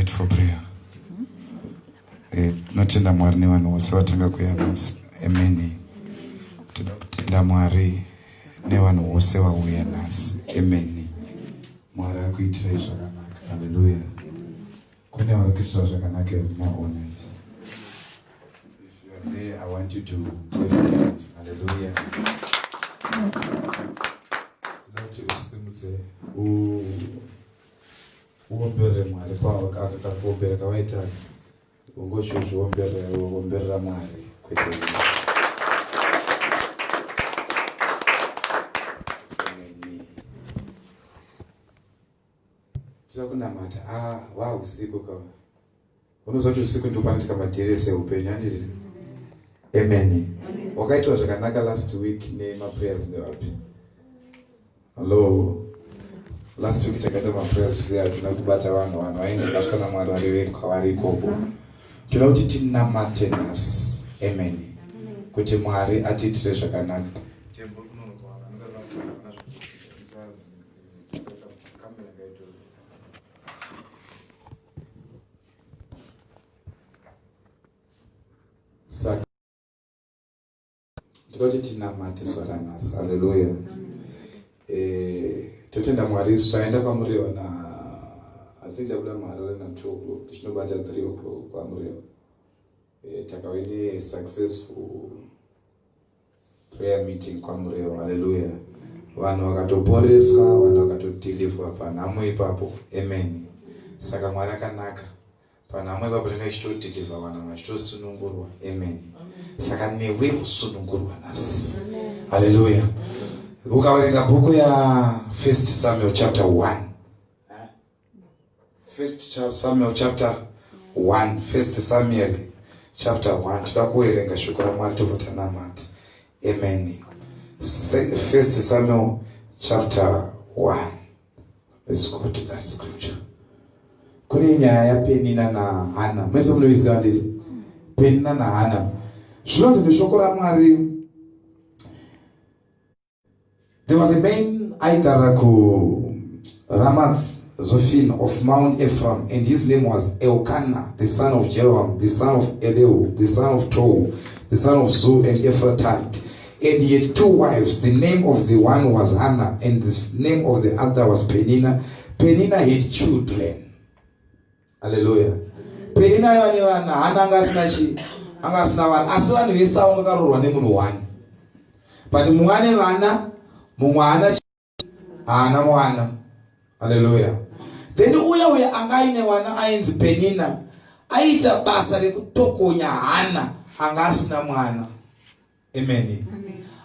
wait for prayer. Tinotenda Mwari nevanhu vose vatanga kuuya nhasi. Amen. Tinotenda Mwari nevanhu vose vauya nhasi. Amen. Mwari akuitirai zvakanaka. Hallelujah. Kune vari kuitira zvakanaka mumaona iti. If you are there, I want you to clap your hands. Hallelujah. Kuti usimudze uombere Mwari kwavo kakuombera kavaita ungosvozvo omberera Mwari kwete. Tira kunamata usiku kava unozwa kuti usiku ndipo panoitika madherese eupenyu handizvi? Amen. Wakaitwa zvakanaka last week nemaprayers nevapi? Hello. Last week takaita maprayers kuti hatina kubata vanhu vainge vasvika naMwari vari vedu kwavari ikoko. Tinoda kuti tinamate nhasi. Amen. Kuti Mwari atiitire zvakanaka. Saka tikoti tinamate zuva ranhasi. Hallelujah. Totenda Mwari twaenda kwamuriwa I think tabuda Marare na 2 o'clock tichinobata 3 o'clock kwamuriwa. Takawaine successful prayer meeting kwamuriwa. Hallelujah. Vanhu vakatoporeswa, vanhu vakatodeliverwa panhamo ipapo. Amen. Saka Mwari akanaka. Panhamo ipapo tinenge tichitodeliver vanhu vachitosunungurwa. Amen. Saka newe usunungurwa nhasi. Hallelujah. Ukaverenga bhuku ya 1 Samuel chapter 1. 1 Samuel chapter 1. 1 Samuel chapter 1. Toda kuverenga shoko raMwari tobva tanamata. Amen. 1 Samuel chapter 1. Let's go to that scripture. Kune nyaya yaPenina naHana. Mese munoiziva ndizvo? Penina naHana. Zvinonzi neshoko raMwari. There was a man aigara ku Ramath Zophim of Mount Ephraim, and his name was Elkanah, the son of Jeroham, the son of Elihu, the son of Tohu, the son of Zu, and Ephratite. And he had 2 wives. The name of the one was Hannah, and the name of the other was Penina. Penina had children. Hallelujah. Penina yavana Hannah angasina vanhu asi vanhu vese vakarorwa nemunhu 1. But mumwe vana mumwe haana mwana. Hallelujah. Then uya anga aine vana ainzi Penina aita basa rekutokonya Hana anga asina mwana. Amen.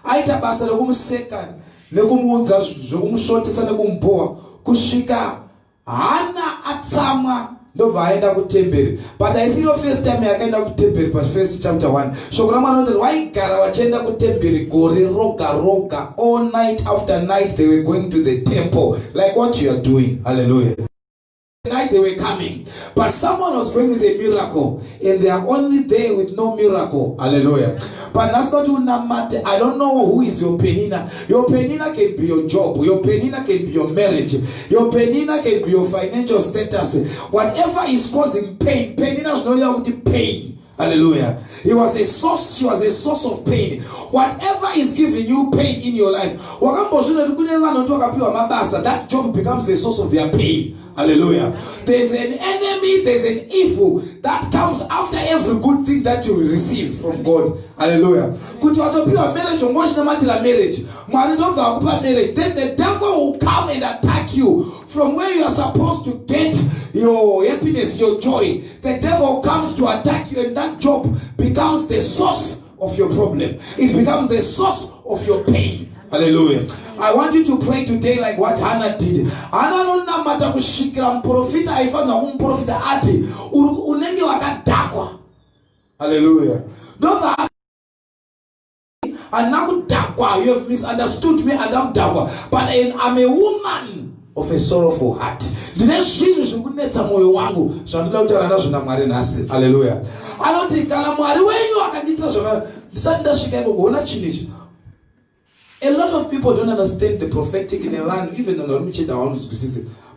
Aita basa rekumuseka nekumuudza zvokumusvotesa nekumupowa kusvika Hana atsamwa ndobva aenda kutemberi. But haisiro first time yakaenda kutemberi pa1 chapter 1. Shoko raMwari rinoti vaigara vachienda kutemberi gore roga. All night after night they were going to the temple like what you are doing. Hallelujah. Night they were coming, but someone was going with a miracle and they are only there with no miracle. Hallelujah. But that's not matter. I don't know who is your Penina. Your Penina can be your job. Your Penina can be your marriage. Your Penina can be your financial status. Whatever is causing pain, Penina is not only pain. Hallelujah. He was a source. She was a source of pain. Whatever is giving you pain in your life, that job becomes a source of their pain. Hallelujah. There's an enemy, there's an evil that comes after every good thing that you will receive from God. Hallelujah. Then the devil will come and attack you from where you are supposed to get your happiness, your joy. The devil comes to attack you, and that job becomes the source of your problem. It becomes the source of your pain. Hallelujah. I want you to pray today like what Hannah did. Hannah nonna mata kushikira mprofita aifana kumprofita ati unenge wakadakwa. Hallelujah. Don't anakudakwa. You have misunderstood me, anakudakwa. But I'm a woman of a sorrowful heart. Ndinezvinhu zvikunetsa moyo wangu zvandinoda kutaura nazvo naMwari nhasi. Hallelujah. Anoti kana Mwari wenyu akandita zvakanaka ndisati ndasvika iko kuona chinhu ichi. A lot of people don't understand the prophetic in a land, even though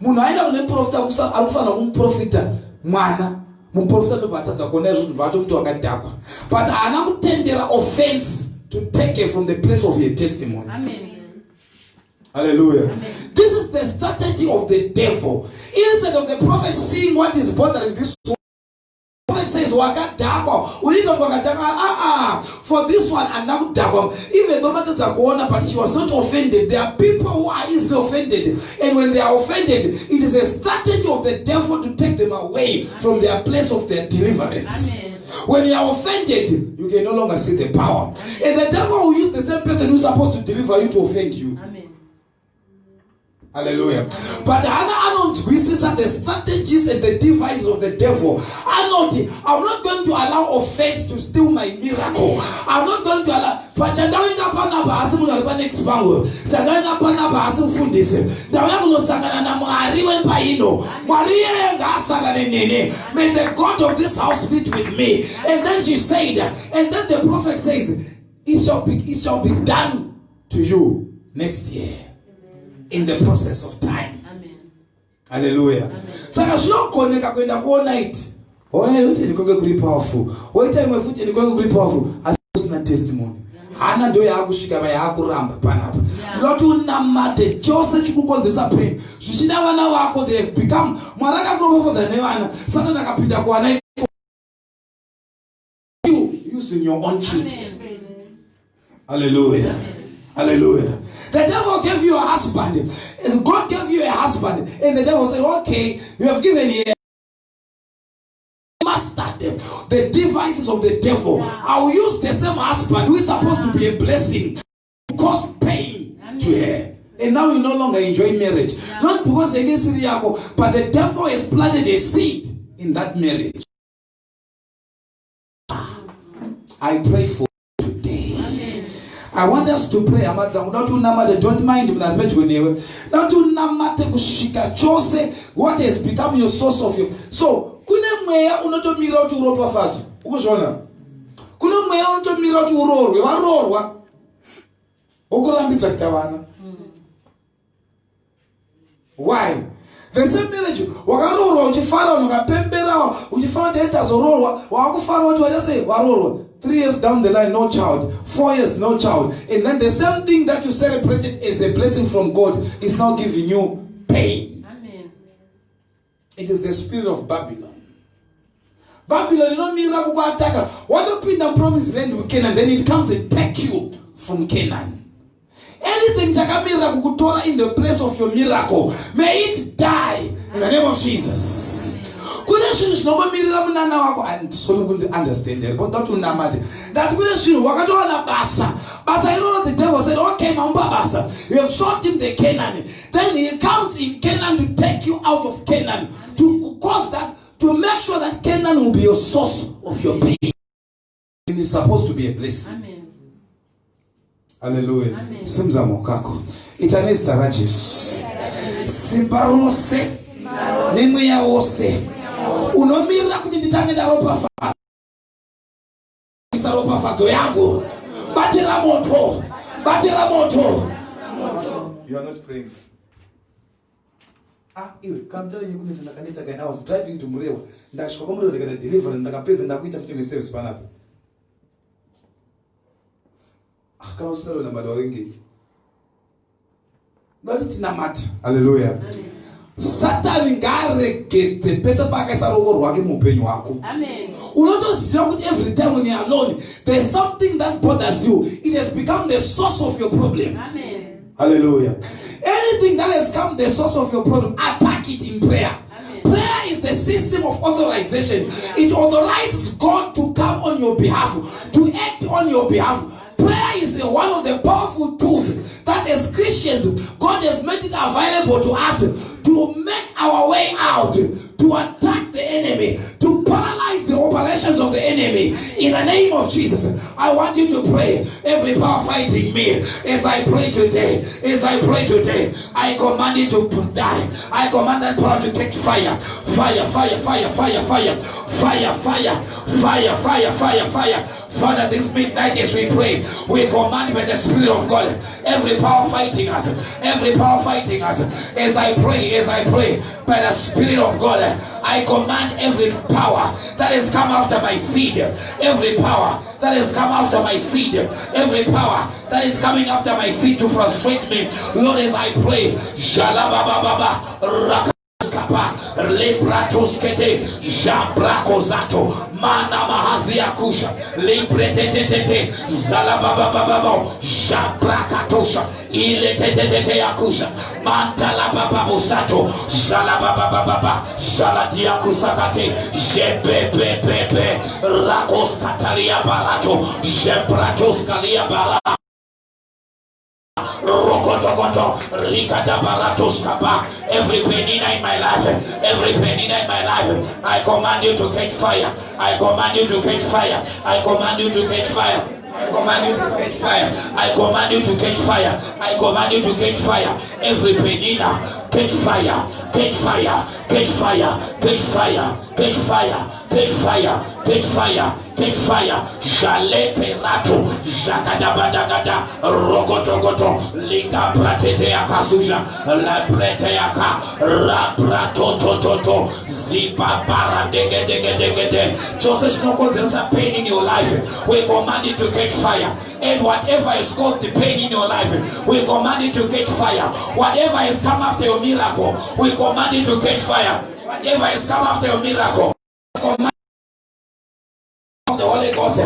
munhu aenda kune profita akufana kumprofita mwana muprofita ndovatadza kuona izvo ndivati mtu wakadhakwa, but haana kutendera offense to take from the place of your testimony. Amen. Hallelujah. Amen. This is the strategy of the devil. Instead of the prophet seeing what is bothering this one, the prophet says, for this one, and now even though matters are going on, but she was not offended. There are people who are easily offended, and when they are offended, it is a strategy of the devil to take them away from their place of their deliverance. Amen. When you are offended, you can no longer see the power. Amen. And the devil will use the same person who is supposed to deliver you to offend you. Amen. Hallelujah. Amen. But the other Arnold, we see the strategies and the devices of the devil. Arnold, I'm not going to allow offense to steal my miracle. I'm not going to allow. But you don't next bango. May the God of this house meet with me. And then she said, and then the prophet says, it shall be done to you next year. In the process of time. Amen. Hallelujah. Saka zvinokoneka kuenda kuona iti. Ona kuti ndikonge kuri powerful. Oita imwe futi ndikonge kuri powerful. Asina testimony. Hana ndo yakusvika yakuramba panapa. Ndoti unamate chose chikukonzesa pain. Zvichida vana vako they have become mwaraka kuropofodza nevana. Saka ndakapinda kuwana you using your own children. Hallelujah. Hallelujah. The devil gave you a husband, and God gave you a husband, and the devil said, okay, you have given me mastered the devices of the devil. I'll use the same husband who is supposed to be a blessing to cause pain to her. And now you no longer enjoy marriage. Not because against Siriako, but the devil has planted a seed in that marriage. I pray for today. I want us to pray. Not to namate, don't mind him that much. Not to namate kushika chose what has become your source of you. So, kune mweya unoto mira uti uropa fatu. Ukuzvona? Kune mweya unoto mira uti urorwe. Warorwa. Ukulambidza kitavana. Why? The same marriage. Wakarorwa uchifara unokapembera uchifara teta zororwa. Wakufara watu wajase warorwa. 3 years down the line, no child. 4 years, no child. And then the same thing that you celebrated as a blessing from God is now giving you pain. Amen. It is the spirit of Babylon. Babylon, you know, miracle attacker. What the pin promised land with Canaan, then it comes and take you from Canaan. Anything Jakamira kukutola in the place of your miracle, may it die in the name of Jesus. And so you will understand that, but not to Namadi. That will show Wakadona Basa. But I know the devil said, okay, Mambasa, you have shot him the Canaan. Then he comes in Canaan to take you out of Canaan, to cause that, to make sure that Canaan will be your source of your pain. It is supposed to be a blessing. Amen. Hallelujah. Simza mokako. Itanesta rajes. Sibarose. Nemweya ose. Unomira kuti nditangenda ropa fa. Isaropa fato yangu. Batira moto. Batira moto. You are not praying. Come tell you ndakanita kana I was driving to Murewa. Ndashika kwa Murewa ndakada deliver ndakapedza ndakuita futhi service panapo. Kana usalo namba wengi. Ngati tinamata. Hallelujah. Satan ngarekete pesa paka saroko rwake mupenyu wako. Amen. Unotoziva kuti every time when you are alone there's something that bothers you. It has become the source of your problem. Amen. Hallelujah. Anything that has come the source of your problem, attack it in prayer. Amen. Prayer is the system of authorization. Yeah. It authorizes God to come on your behalf, to act on your behalf. Prayer is one of the powerful tools that as Christians, God has made it available to us to make our way out, to attack the enemy, to paralyze the operations of the enemy. In the name of Jesus, I want you to pray. Every power fighting me, as I pray today, I command it to die. I command that power to catch fire. Fire, fire, fire, fire, fire, fire, fire, fire, fire, fire, fire. Father, this midnight as we pray, we command by the Spirit of God, every power fighting us, as I pray, by the Spirit of God, I command every power that has come after my seed, every power that has come after my seed, every power that is coming after my seed to frustrate me, Lord, as I pray, Shalabababa, Lebratoskete, Jambrakozato, Mana Mahazia Kusha, Libretete, Zalababababo, Jambrakatosha, Iletete Yakusha, Mantalabababosato, Zalabababa, Zaladiakusakate, Jebebebe, Rakoskatalia Barato, Jembratoskalia Barato. Every penina in my life, every penina in my life, I command you to catch fire. I command you to catch fire. I command you to catch fire. I command you to catch fire. I command you to catch fire. I command you to catch fire. Every penina, catch fire, catch fire, catch fire, catch fire, catch fire, catch fire, catch fire, catch fire. Jale perato, jakadabadagada, rogotogoto, liga pratete akasuja, la prete aka, raprato toto, zipa para dege dege dege de. Joseph, no, there's a pain in your life. We command it to catch fire. And whatever has caused the pain in your life, we command it to catch fire. Whatever has come after your miracle, we command it to catch fire. Whatever has come after your miracle, command the Holy Ghost,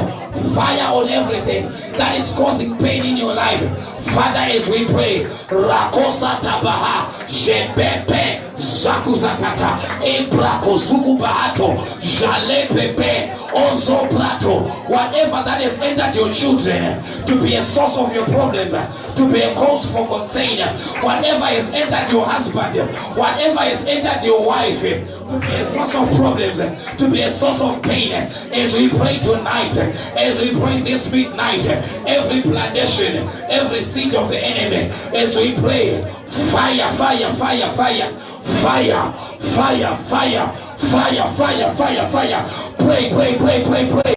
fire on everything that is causing pain in your life. Father, as we pray, Rakosa Tabaha, Jebepe, Zakuzakata, Ebrako Zukubahato, Jale Pepe, Ozo Prato, whatever that has entered your children to be a source of your problems, to be a cause for concern, whatever has entered your husband, whatever has entered your wife, to be a source of problems, to be a source of pain, as we pray tonight, as we pray this midnight, every plantation, every seed of the enemy, as we pray, fire, fire, fire, fire, fire, fire, fire, fire, fire, fire, fire, pray, pray, pray, pray, pray.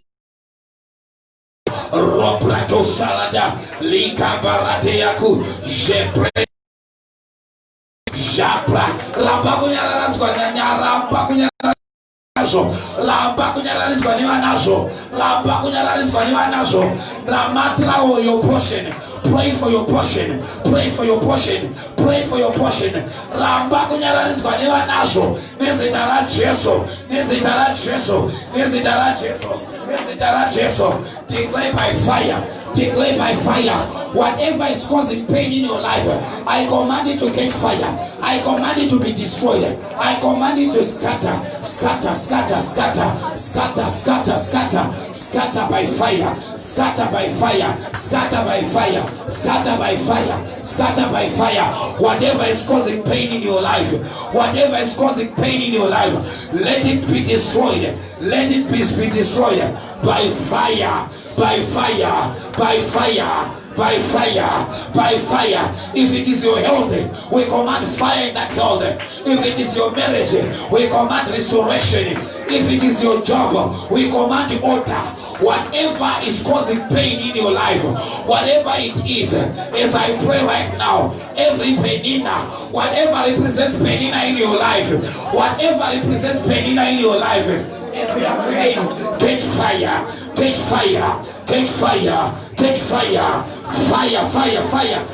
Roprato salada, lika barate yaku, jepre, japra, labagunya laranzwa nyara, bagunya your portion. Pray for your portion. Pray for your portion. Pray for your portion. Declare by fire. Declare by fire. Whatever is causing pain in your life, I command it to catch fire. I command it to be destroyed. I command it to scatter, scatter, scatter, scatter, scatter, scatter, scatter, scatter by fire, scatter by fire, scatter by fire, scatter by fire, scatter by fire. Whatever is causing pain in your life, whatever is causing pain in your life, let it be destroyed. Let it be destroyed by fire, by fire, by fire, by fire, by fire. If it is your health, we command fire in that health. If it is your marriage, we command restoration. If it is your job, we command order. Whatever is causing pain in your life, whatever it is, as I pray right now, every penina, whatever represents penina in your life, whatever represents penina in your life, as we are praying, catch fire, catch fire, catch fire, catch fire, fire, fire, fire,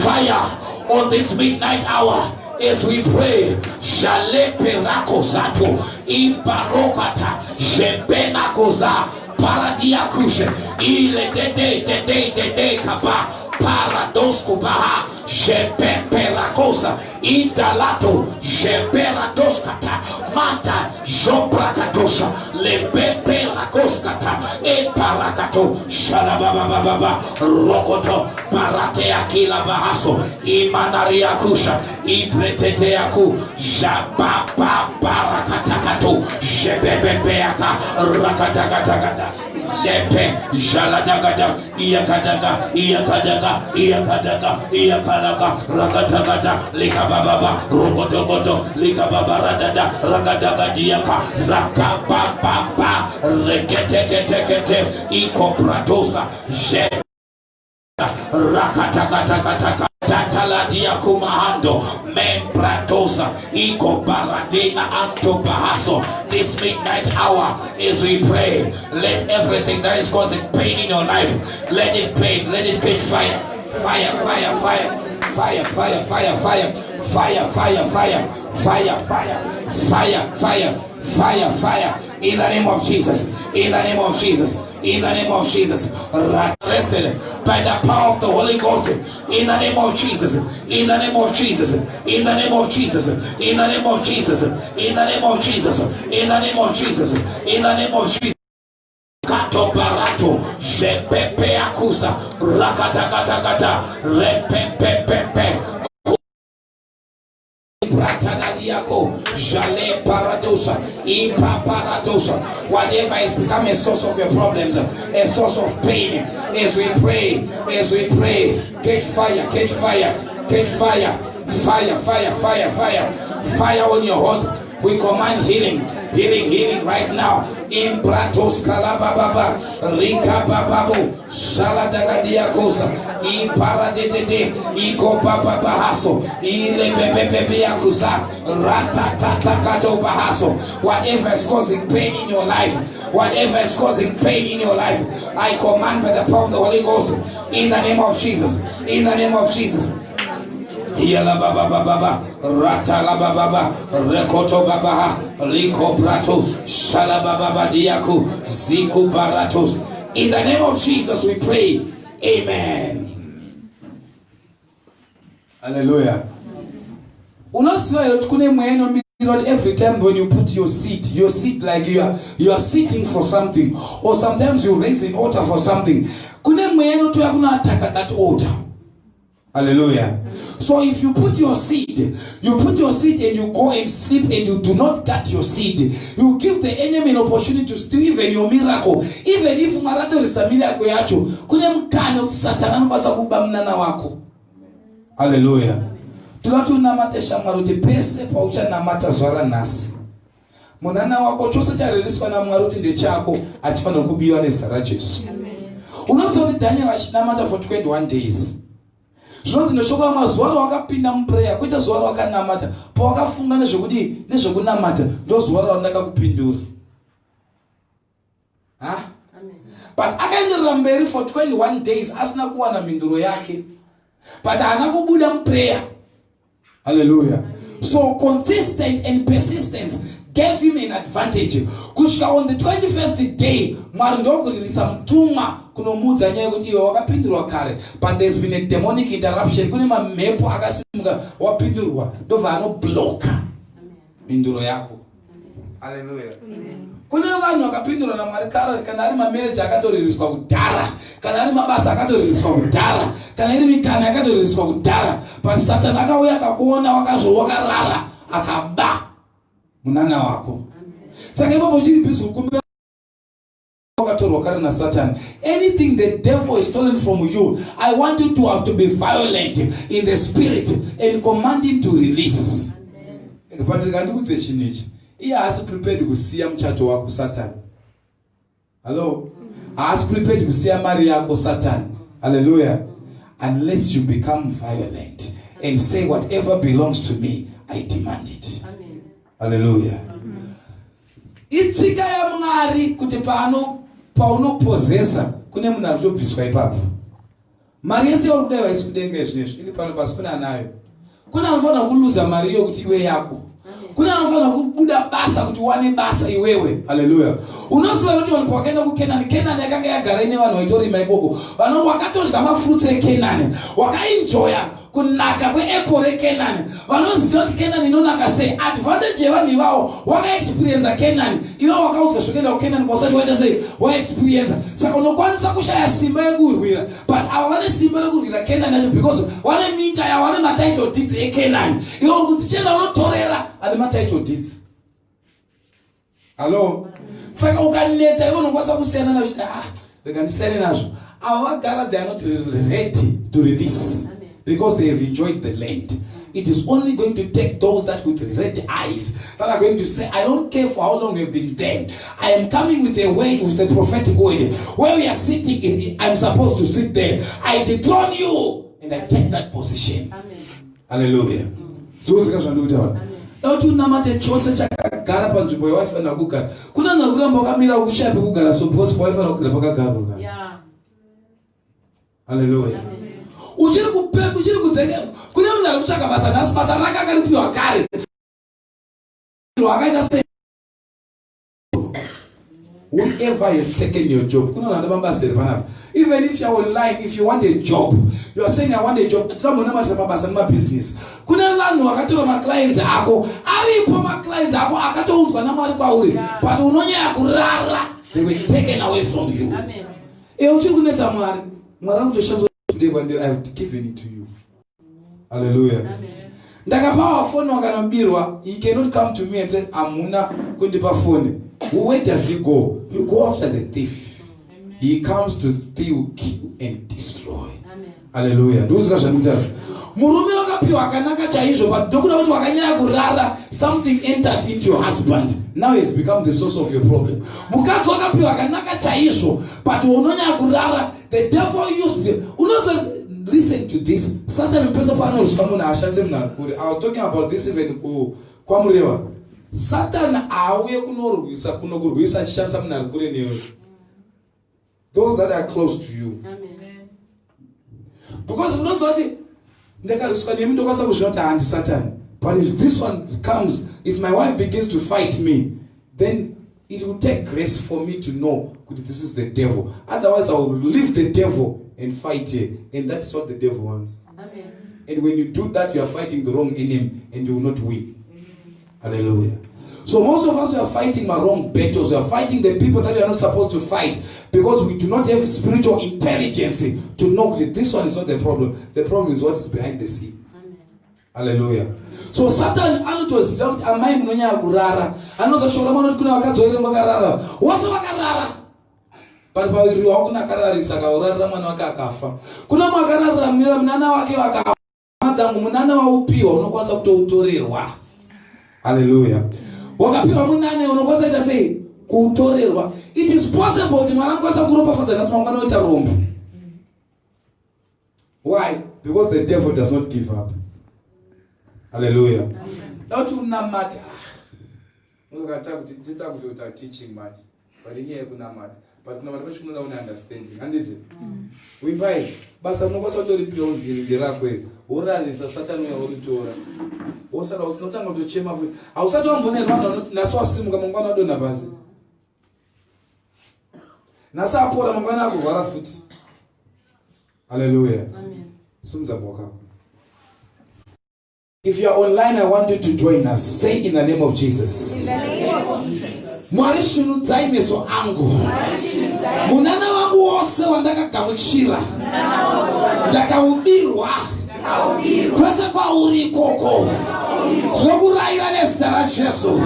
fire on this midnight hour. As we pray, Jale Perako Zato, Imbarokata, Jebena Koza, Paradia Kushe, Ile de Kapa, Paradosko Baha, Jebepera Cosa, Idalato, Jebera Doskata, Mata, Jobrakatosa, Lebepera Koskata, E Parakato, Shalababa, Rokoto, Parate Akila Bahaso, Imanaria Kusha, Ibreteteaku, Jababa Parakatakato, Jebebeaka, Rakatakatagata, Zepe, Jaladagada, Iakadaga, Iakadaga, Iakadaga, Iakadaga, Rakatagata, Likababa, Robotobodo, Likababaradada, Rakadaga Diaka, Rakababa, Reketekete, Ikopratosa, Je. Rakatakatakataka, Zataladia kumahando. Membratosa. Iko baradena anto bahaso. This midnight hour as we pray, let everything that is causing pain in your life, let it pain, let it catch fire. Fire, fire, fire. Fire, fire, fire, fire. Fire, fire, fire. Fire, fire. Fire, fire. Fire, fire. In the name of Jesus. In the name of Jesus. In the name of Jesus. Arrested by the power of the Holy Ghost. In the name of Jesus. In the name of Jesus. In the name of Jesus. In the name of Jesus. In the name of Jesus. In the name of Jesus. In the name of Jesus. Kato barato, jepepe akusa, rakata kata kata, repepepepe. Jale paradosa, ipa paradosa. Whatever has become a source of your problems, a source of pain, as we pray, catch fire, catch fire, catch fire, fire, fire, fire, fire, fire on your heart. We command healing, healing, healing right now. In Pratos Kalababa, Rika Bababu, Shaladagadiakosa, I Paradede, Iko Baba Bahaso, Ile Bebe Yakusa, Ratatakato Bahaso. Whatever is causing pain in your life, whatever is causing pain in your life, I command by the power of the Holy Ghost, in the name of Jesus, in the name of Jesus. Yala baba baba, rata la baba, rekoto baba, liko prato, shala baba diaku, ziku baratos. In the name of Jesus we pray. Amen. Hallelujah. Every time when you put your seat like you are sitting for something, or sometimes you raise an altar for something. Attack that altar. Hallelujah. So if you put your seed and you go and sleep and you do not cut your seed, you give the enemy an opportunity to steal even your miracle. Even if marato risamila yako yacho, kune mkana utisatana nubasa kubamnana wako. Hallelujah. Tulatu namate shamaruti pese pa ucha namata zwara nasi. Monana wako chose cha reliswa na mwaruti nde chako achifana kubiwa nesara Jesu. Unazo ni Daniel ashinamata for 21 days. Zvonzi ndoshoka mazuwaro wakapinda muprayer kuita zuwaro wakanamata pa wakafunga nezvokunamata ndo zuwaro randaka kupindura. But akaenderera mberi for 21 days asina kuwana minduro yake, but haana kubuda muprayer. Hallelujah. So consistent and persistence gave him an advantage. Kusvika on the 21st day Mwari ndokurisa mtumwa kunomudza nyaya kuti iwe wakapindurwa kare, but there's been a demonic interruption. Kune mamhepo akasimuka wapindurwa ndobva anobloka minduro yako. Hallelujah. Kune vanhu vakapindurwa naMwari kare, kana ari mamereji akatorereswa kudhara, kana ari mabasa akatorereswa kudhara, kana iri mikana akatorereswa kudhara, but Satani akauya akakuona wakarara akaba munana wako. Saka ipapo chiri bizu kumbira wakatorwa kare na Satan. Anything the devil is stolen from you, I want you to have to be violent in the spirit and command him to release. But ngandikudze chinechi, iye haasi prepared kusiya muchato wako Satan. Hello? Haasi prepared kusiya mari yako Satan. Hallelujah. Unless you become violent and say whatever belongs to me, I demand it. Amen. Hallelujah. Itsika ya Mwari kuti paunopozesa kune munhu arikubviswa ipapo. Mari yese yokudewa isikudenga izvinezvi iri pano pasi kuna nayo. Kuna anofanira kuluza mari iyo kuti iwe yako. Kuna anofanira kubuda basa kuti uwane basa iwewe. Hallelujah. Unoziva kuti vanhu pavakaenda kuKenani, Kenani yakanga yagara ine vanhu vaitorima ikoko. Vanhu vakatodya mafruits eKenani, wakaenjoya kunaka kweapple reKenani. Vanoziva kuti Kenani inonaka sei. Advantage yevanhu ivavo wakaexperience Kenani. Ivo wakaudzwa zvokuenda kuKenani kwausati waita sei, waexperience. Saka unokwanisa kushaya simba yekurwira, but ava vane simba rekurwira Kenani yacho because vane minda yavo, vane matitle deeds eKenani. Ivo kuti chienda unotorera ane matitle deeds. Hello? Saka ukaneta ivo unokwanisa kusiyana nazvo. Rega ndisiyane nazvo. Ava vagara, they are not ready to release because they have enjoyed the land. It is only going to take those that with red eyes that are going to say, I don't care for how long we've been dead. I am coming with a word, with the prophetic word. Where we are sitting, I'm supposed to sit there. I dethrone you and I take that position. Amen. Hallelujah. Zozika zvandotaura. Dauti unamate chose chakagara panzvimbo yawaifana kugara. Kuna nakuramba wakamira ukushaya pekugara so because waifana kugara pakagara. Yeah. Hallelujah. Uchiri kudzeka kune munhu ari kutsvaka basa nhasi basa rake akaripiwa kare. Wakaita sei? Whoever has taken your job, even if you are online, if you want a job, you are saying I want a job. Business. But they were taken away from you. Amen. Today when I have given it to you. Hallelujah. Amen. Ndakapawa phone wakanambirwa, he cannot come to me and say amuna kundipa phone. Where does he go? You go after the thief. Amen. He comes to steal, kill and destroy. Amen. Hallelujah. Ndozika zvamutas. Murume wakapiwa akanaka chaizvo but ndokuda kuti wakanyanya kurara, something entered into your husband. Now he has become the source of your problem. Mukadzi wakapiwa akanaka chaizvo but unonyanya kurara, the devil used the listen to this. Satan I was talking about this even kwamureva. Satan auye kunorwisa chishandisa munhu ari kure newe. Those that are close to you. Amen. Because unozoti ndakarwiswa nemi ndokwanisa kuzvinoti handi Satan. But if this one comes, if my wife begins to fight me, then it will take grace for me to know that this is the devil. Otherwise I will leave the devil and fight her. And that is what the devil wants. Amen. And when you do that, you are fighting the wrong enemy and you will not win. Hallelujah. So most of us are fighting our wrong battles. We are fighting the people that we are not supposed to fight because we do not have spiritual intelligence to know that this one is not the problem. The problem is what is behind the scene. Amen. Hallelujah. So Satan anotoziva kuti amai munonyanya kurara. Anozoshoora manoti kuna vakadzi vairi vakarara. Wose vakarara. Pari paviri wako nakararisa kaurarira mwana wake akafa. Kuna mwakararira munana wake vakafa. Madzangu munana waupiwa unokwanisa kutoutorerwa. Hallelujah. Wakapiwa munane unokwanisa ita sei kutorerwa. It is possible kuti mwana mukwanisa kuropafadza nhasi mangwana oita rombo. Why? Because the devil does not give up. Hallelujah. Don't you namata. Unokata kuti ndita kuti uta teaching much. But inyaya kunamata. But kuna vanhu vachikunoda une understanding. Handiti? Wimbai basa unokwanisa kutoripiwa unziri rako iri. Urarisa Satan uya uritora. Osara usinotanga kutochema futi. Hausati wambonerwa vanhu vanoti nhasi wasimuka mangwana adonha pasi. Nhasi apora mangwana akurwara futi. Hallelujah. Amen. Simudza bwaka. If you are online, I want you to join us. Say in the name of Jesus. In the name of Jesus. Mwari shunudzai meso angu. Munana wangu wose wandakagamuchira. Ndakaubirwa. Kwese kwauri ikoko. Tinokurayira nezita raJesu.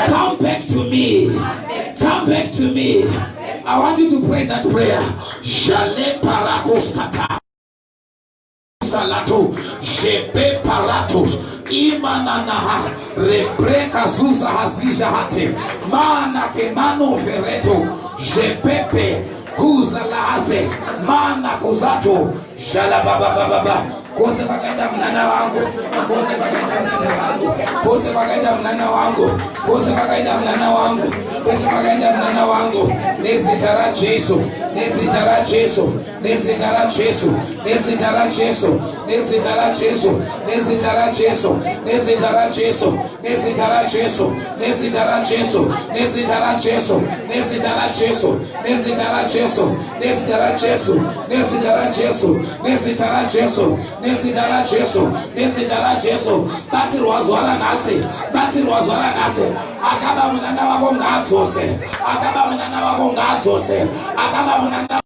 Come back to me. Come back to me. I want you to pray that prayer. Shale parakoskata. Salato, Shepe Paratos, Imananaha, Rebreka Zuza Hazija Hate, Mana Kemano Ferreto, Shepepe, Kuza Laze, Mana Kuzato, Shalababa, Kose Bagaida Mnana Wango, Kose Bagaida Mnana Wango, Kose Bagaida Mnana Wango, Kose Bagaida Mnana Wango, Kose Bagaida Mnana Wango, Nesitara Jesu, Nesitara Jesu, Nesitara Jesu, Nesitara Jesu, Nesitara Jesu, Nesitara Jesu, Nesitara Jesu, Nesitara Jesu, Nesitara Jesu, Nesitara Jesu, Nesitara Jesu, Nesitara Jesu, Nesitara Jesu, Nesitara Jesu, Nesitara Jesu, Nesitara Jesu, Nesitara Jesu, Bati Wazwara Nase, Bati Wazwara Nase, Akaba Munana Wagonga Tose, Akaba Munana Wagonga Tose, Akaba Munana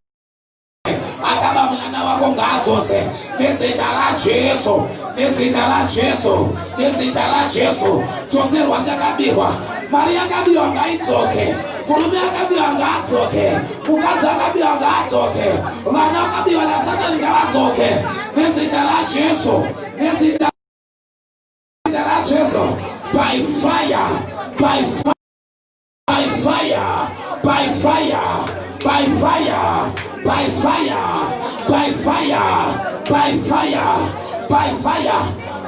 Akaba Munana Wagonga Tose, Nesitara Jesu, Nesitara Jesu, Nesitara Jesu, Tose Wajakabirwa, Maria Gabiwa Ngaitoke, Murume akabiwa ngatoke, mukadzi akabiwa ngatoke, vana vakabiwa naSatani ngavatoke, nezita raJesu, nezita raJesu, by fire, by fire, by fire, by fire, by by fire, by fire, by fire, by fire, by fire.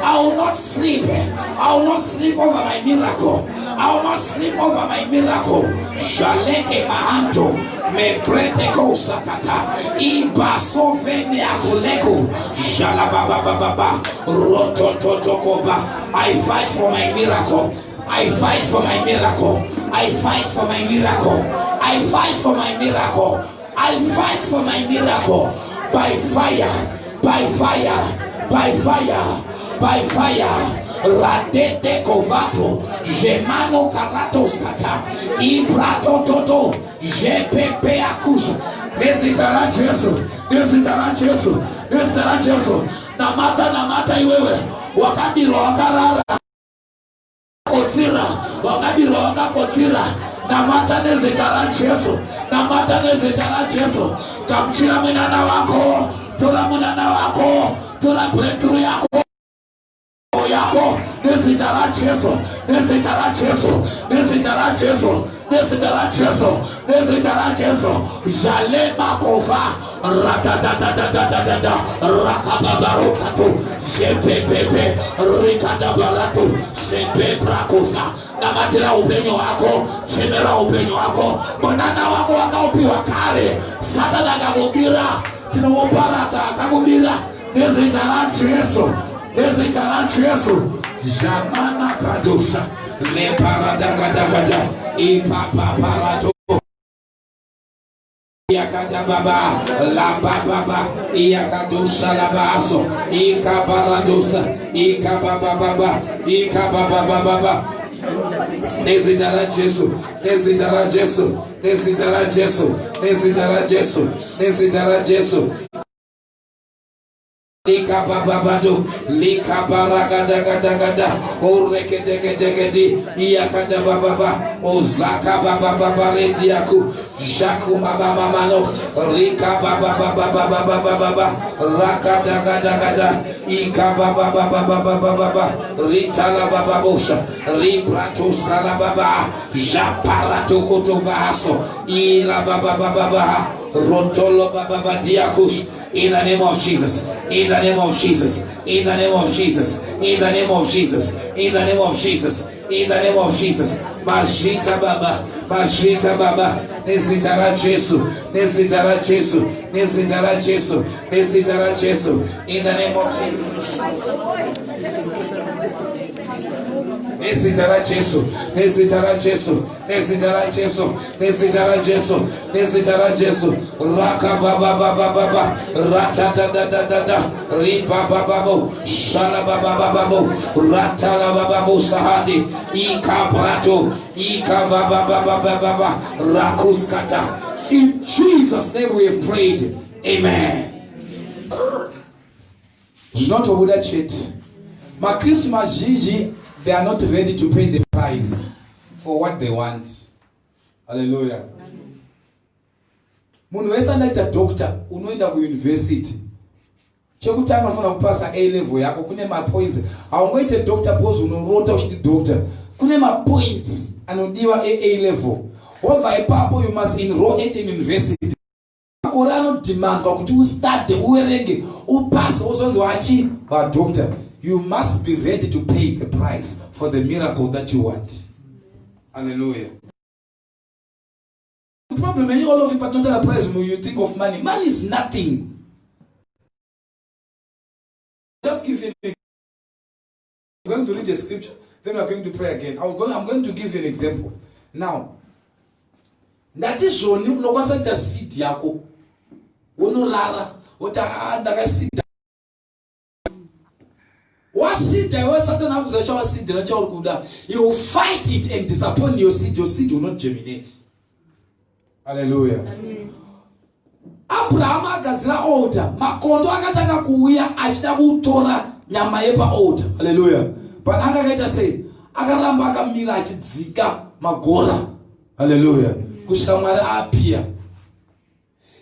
I will not sleep. I will not sleep over my miracle. I will not sleep over my miracle. Shaleke mahanto me prete ko sakata iba sofeni akuleko shalababababa rotototokoba. I fight for my miracle. I fight for my miracle. I fight for my miracle. I fight for my miracle. I fight for my miracle by fire, by fire, by fire, by fire. Radete kovato, jemano karatos kata, ibrato toto, jepepe akusha. Nesitara Jesu, nesitara Jesu, nesitara Jesu. Namata iwewe, wakabiro wakarara. Kotira, wakabiro wakakotira. Namata nezitara Jesu, namata nezitara Jesu. Kamchira minana wako, tola munana wako, tola breakthrough yako. Yako, nesitara Jesu, nesitara Jesu, nesitara Jesu, nesitara Jesu, nesitara Jesu. Jale makova, rakadadadadadada, rakababarosato, jepepepe, rikadabarato, jepe frakosa. Namatira upenyo wako, chemera upenyo wako, bonana wako wakaupiwa kale, satana kamubira, tinowoparata kamubira, nesitara Jesu. Nesitara Jesu, jamana kadosha, le paradagada, ipapa parato, yakada baba, la baba, yakadosha la baso, ikabaradosa, ikababa, ikababa. Nesitara Jesu, nesitara Jesu, nesitara Jesu, nesitara Jesu, nesitara Jesu. Lika bababado, lika barakadagada, o rekedegedegedi, iyakada bababa, o zaka bababa rediaku, jaku mamamano, lika bababa, rakadagada, ika bababa, ritala bababosha, ripratus kalababa, japarato kotobaso, ila bababa, rotolo bababa diakush. In the name of Jesus, in the name of Jesus, in the name of Jesus, in the name of Jesus, in the name of Jesus, in the name of Jesus. Mashita baba, nesitara Jesu, nesitara Jesu, nesitara Jesu, nesitara Jesu. In the name of Jesus. Nesitara Jesu, nesitara Jesu, nesitara Jesu, nesitara Jesu, nesitara Jesu. Raka baba, ratata riba babo, shala babo, ratala babo sahadi, ikabrato, ikababa, rakuskata. In Jesus' name we have prayed. Amen. Not over that shit. My Christmas Gigi, they are not ready to pay the price for what they want. Hallelujah. Munhu wese anaita doctor unoenda ku university. Chekutanga unofana kupasa A level yako kune ma points. Haungoite doctor because unorota uchiti doctor. Kune ma points anodiwa A level. Over ipapo you must enroll at an university. Korano demand kuti u start uwerenge upass uzonzi wachi wa doctor. You must be ready to pay the price for the miracle that you want. Hallelujah. The problem is all of you but not a price when you think of money. Money is nothing. Just give you an example. I'm going to read the scripture, then we're going to pray again. I'm going to give you an example. Now, that is showing you no one's like a seed yako. Wono lara, what a seed. You will fight it and disappoint your seed will not germinate. Hallelujah. Abraham akazira order. Makondo akatanga kuuya achida kutora nyama yepa order. Hallelujah. But angakaita say akaramba akamira achidzika magora. Hallelujah. Kushika Mwari apia.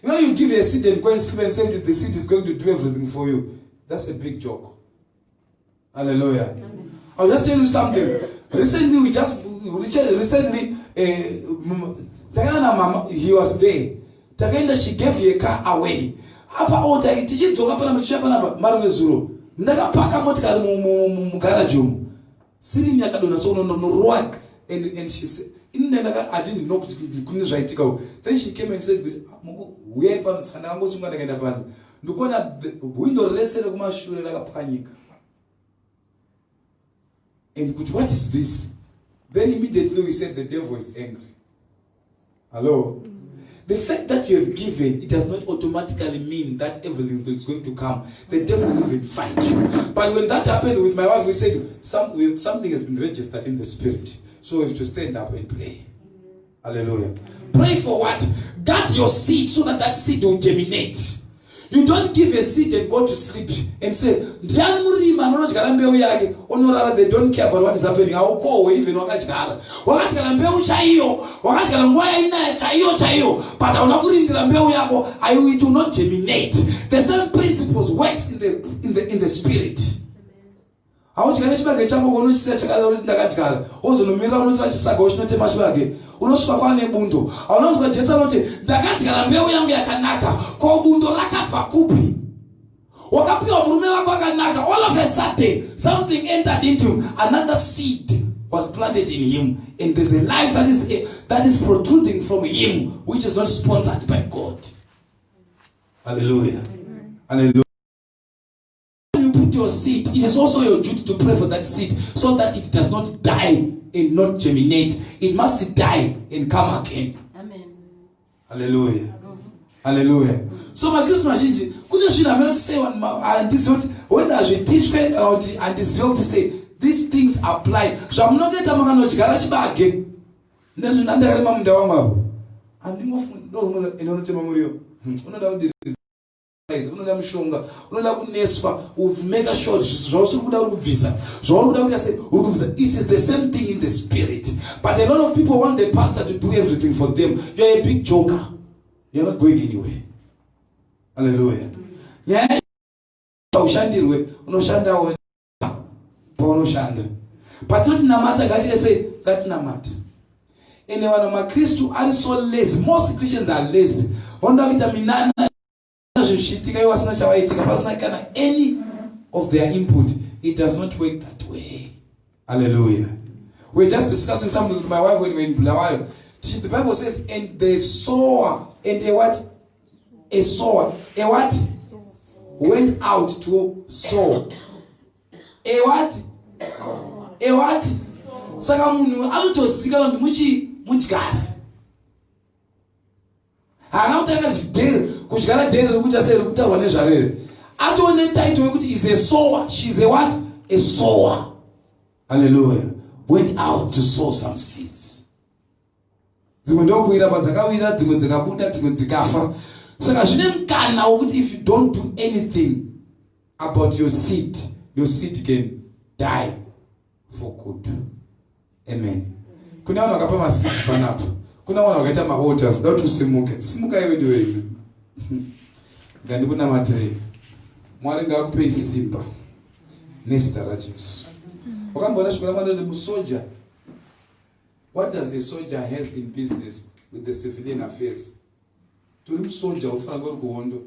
When you give a seed and go and sleep and say that the seed is going to do everything for you, that's a big joke. Hallelujah. I'll just tell you something. Recently, he was there. takaenda she gave her car away. Apa ota tichidzoka pana muchiya pana mari wezuro. Ndakapaka motikari mugarage umu. Siri yakadona so no rock and she said I didn't know couldn't zvaitika. Then she came and said we pa mtsana wangu sunga ndakaenda panze. Ndikona window rese rekumashure rakapwanyika. And what is this? Then immediately we said the devil is angry. Hello? The fact that you have given, it does not automatically mean that everything is going to come. The devil will even fight you. But when that happened with my wife, we said something has been registered in the spirit. So we have to stand up and pray. Hallelujah. Pray for what? Guard your seed so that that seed will germinate. You don't give a seed and go to sleep and say, they don't care about what is happening. I'll call even but I will not germinate. The same principles works in the spirit. How can I chango kono chisachakala kuti ndakachikala ozonomira unotira chisaga uchinotema chibage unosvika kwane bundo aunonzwa Jesu anoti ndakachikala mbeu yangu yakanaka ko bundo rakabva kupi wakapiwa murume wako akanaka all of a sudden something entered into him, another seed was planted in him and there's a life that is protruding from him which is not sponsored by God. Hallelujah. Hallelujah. Your seed, it is also your duty to pray for that seed so that it does not die and not germinate. It must die and come again. Amen. Hallelujah. Hallelujah. So my Christmas is couldn't you not say and this whether I should teach about and this to say these things apply. So I'm not getting a garage back again. There's another mom the one. I'm thinking of we've make a short. This is the same thing in the spirit. But a lot of people want the pastor to do everything for them. You're a big joker. You're not going anywhere. Hallelujah. But not namata gati say gati namata. Anyone of my Christians are so lazy. Most Christians are lazy. Any of their input, it does not work that way. Hallelujah. We're just discussing something with my wife when we were in Blawayo. The Bible says, and the sower, and a what? A sower. A what? Went out to sow. A what? A what? Sagamunu, out to Sigaland Muchigard. Is a sower. She's a what? A sower. Hallelujah. Went out to sow some seeds. If you don't do anything about your seed can die for good. Amen. Kuna wana wakapa seeds panapo. Kuna wana wakaita ma-waters. Dautu simuke. Simuka yewe diwe. Gani kuna matri. Mwari nga kupe isimba. Nesta rajesu. Wakambona shukula manda de musoja. What does a soldier have in business with the civilian affairs? To him soldier, ufana go kuhondo.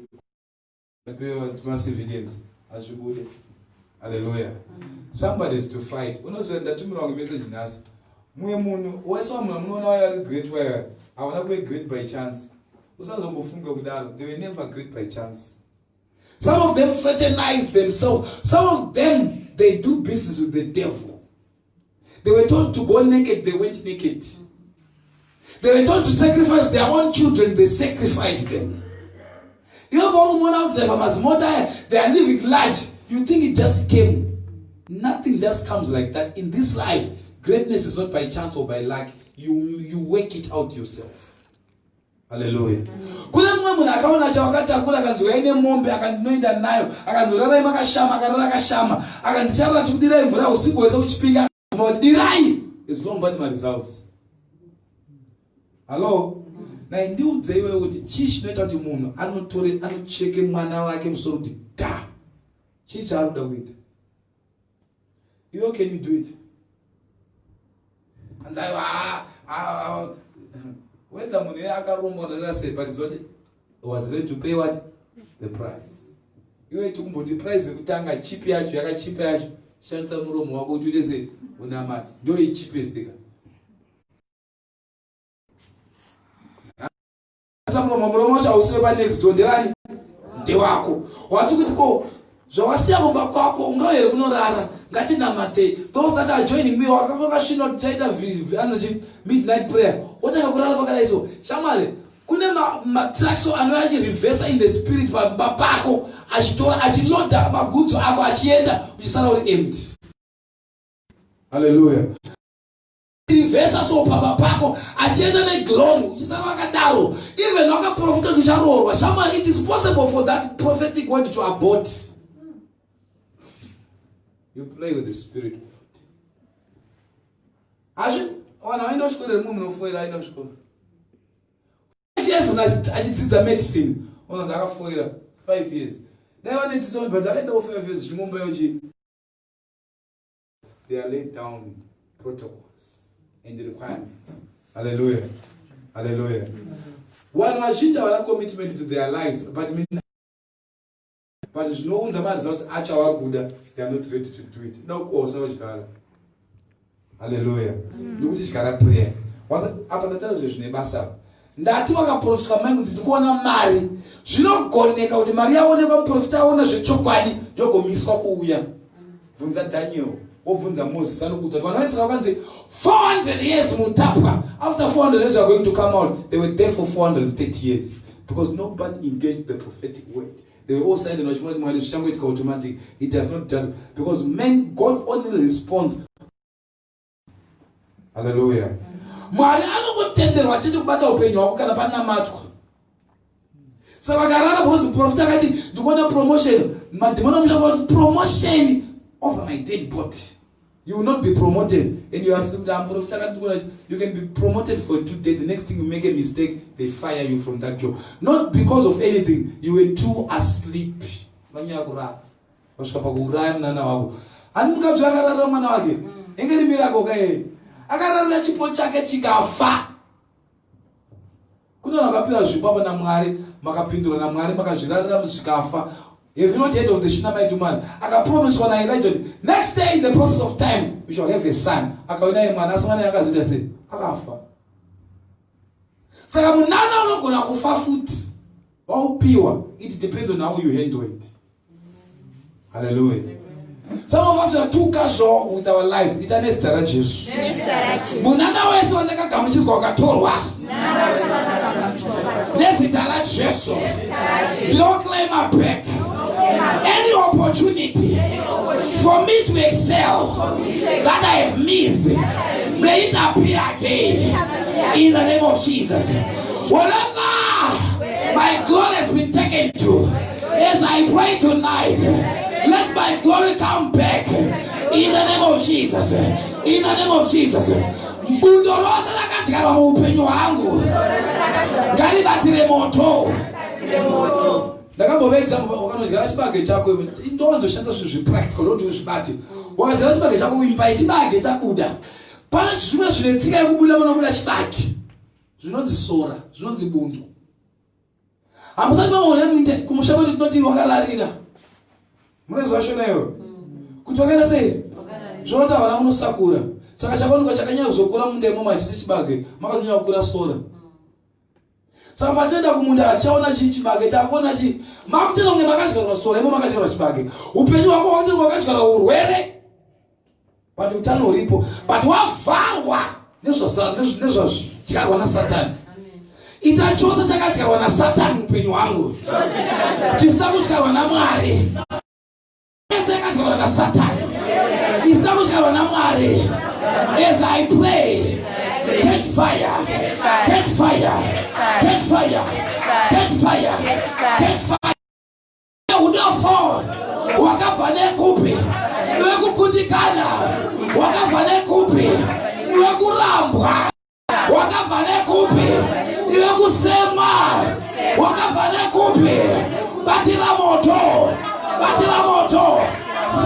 Tuma civilians. Ashubule. Hallelujah. Somebody is to fight. Uno that to me long message in us. Mwe munu, weso muna waya great where I wanna be great by chance. Usazo mufunga kudalo. They were never great by chance. Some of them fraternize themselves. Some of them, they do business with the devil. They were told to go naked, they went naked. They were told to sacrifice their own children, they sacrificed them. You know, one out there, they are living large. You think it just came. Nothing just comes like that. In this life, greatness is not by chance or by luck. You work it out yourself. Hallelujah. Kula mwana akaona cha wakati akula kanzuka ine mombe akandinoenda nayo akandorara makashama akarara kashama akandichara chikudira imvura usiku wese uchipinga modirai is long but my results. Hello. Na ndiudze iwe kuti chichi noita kuti munhu anocheke mwana wake musoro kuti ga chichi aruda kuita. You can you do it? And I whether money akarombo na say but it's not was ready to pay what? The price. Iwe tukumboti price yekutanga chip yacho yakachipa yacho. Shandisa muromo wako kuti udese unamati. Ndio cheapest ka. Muromo wacho ausiwe pa next door ndewani? Ndewako. Wati kuti ko zvawasiya kumba kwako ungaere kunorara ngati namate. Those that are joining me wakanga shino taita energy midnight prayer. Otanga kurara pakadaiso. Shamale kune matraction anoyachi reverse in the spirit papako achitora achiloda magudzu ako achienda uchisara uri empty. Hallelujah. Reverse so papako achienda ne glory uchisara wakadaro. Even wakaprofita kucharorwa. Shamale, it is possible for that prophetic word to abort. You play with the spirit of it. Ashi wanaenda kushukuru Mungu mnofuera aenda kushukuru. Yes, when I did the medicine, on the 5 years. Now I need to solve, but I don't 5 years. Remember, they are laid down protocols and the requirements. Hallelujah. Hallelujah. One was a commitment to their lives, but there's no one that actually Buddha, they are not ready to do it. No course, Hallelujah. Look at this prayer. What happened to the television? Ndati wakaprofita mangu tikuona mari zvinogoneka kuti mari yaoneka muprofita aona zvechokwadi yogomiswa kuuya. Vunza Daniel obvunza Moses anokuta vanhu vaisrael vakanzi 400 years mutapwa. After 400 years they are going to come out. They were there for 430 years because nobody engaged the prophetic word. They were all silent. Wachifuna mwari zvichangoitika automatic. It does not done because men, God only responds. Hallelujah. Mwari anokutenderwa chete kubata upenyu hwako kana pana matwa. Saka karara because profita akati ndikuona promotion. Madhimoni amushaka promotion over my dead body. You will not be promoted. And you are profita akati you can be promoted for 2 days. The next thing you make a mistake, they fire you from that job. Not because of anything. You were too asleep. Vanyakura. Washkapa kuuraya mnana wako. Ani mukadzi akarara mwana wake. Engeri miracle kae. Akarara chipo chake chikafa. Kuna wakapiwa zvipapa naMwari, makapindura naMwari, makazvirarira zvikafa. Have you not heard of the Shunammite man? Akapromise when Elijah, next day in the process of time, we shall have a son. Akaona mwana asamana yakazida se, akafa. Saka munana unogona kufa futi. Waupiwa. It depends on how you handle it. Hallelujah. Some of us are too casual with our lives. It is Jesus. Munana wese wanaka kamuchizwa wakatorwa. Nezitara Jesu. Don't claim a back. Any opportunity for me to excel that I have missed, may it appear again in the name of Jesus. Whatever my glory has been taken to, as I pray tonight, let my glory come back in the name of Jesus. In the name of Jesus. Bundorosa lakatikara muupenyu wangu. Ngaribatire moto. Ndakamboveza wakanodyara chibage chako ndowanzoshandisa zvinhu zvipractical noti uzvibate. Wakadyara chibage chako imbai chibage chabuda. Pane zvimwe zvinetsika yekubuda munobuda chibage. Zvinonzi sora, zvinonzi bundo. Hamusati maona kumusha kuti tinoti wakararira. Munezwa shoneyo. Kuti wakaenda sei? Zvonota vana unosakura. Saka chakaonekwa chakanyanya kuzokura mundemo machisi chibage, makanyanya kukura sora. Saka patenda kumunda achaona chibage chakuona makutenda kunge makadyarwa sora, imo makadyarwa chibage. Upenyu hwako hwati wakadyarwa urwere. But utano uripo. But wavharwa nezvadyarwa naSatani. Ita chose chakadyarwa naSatani upenyu hwangu. Chisina kudyarwa naMwari. Chakadyarwa naSatani. Chisina kudyarwa naMwari. As I pray, catch fire, catch fire, catch fire, catch fire, catch fire. Unafo wakafane kupi, niwe kukundikana, wakafane kupi, niwe kurambwa, wakafane kupi, niwe kusema, wakafane kupi, batira moto,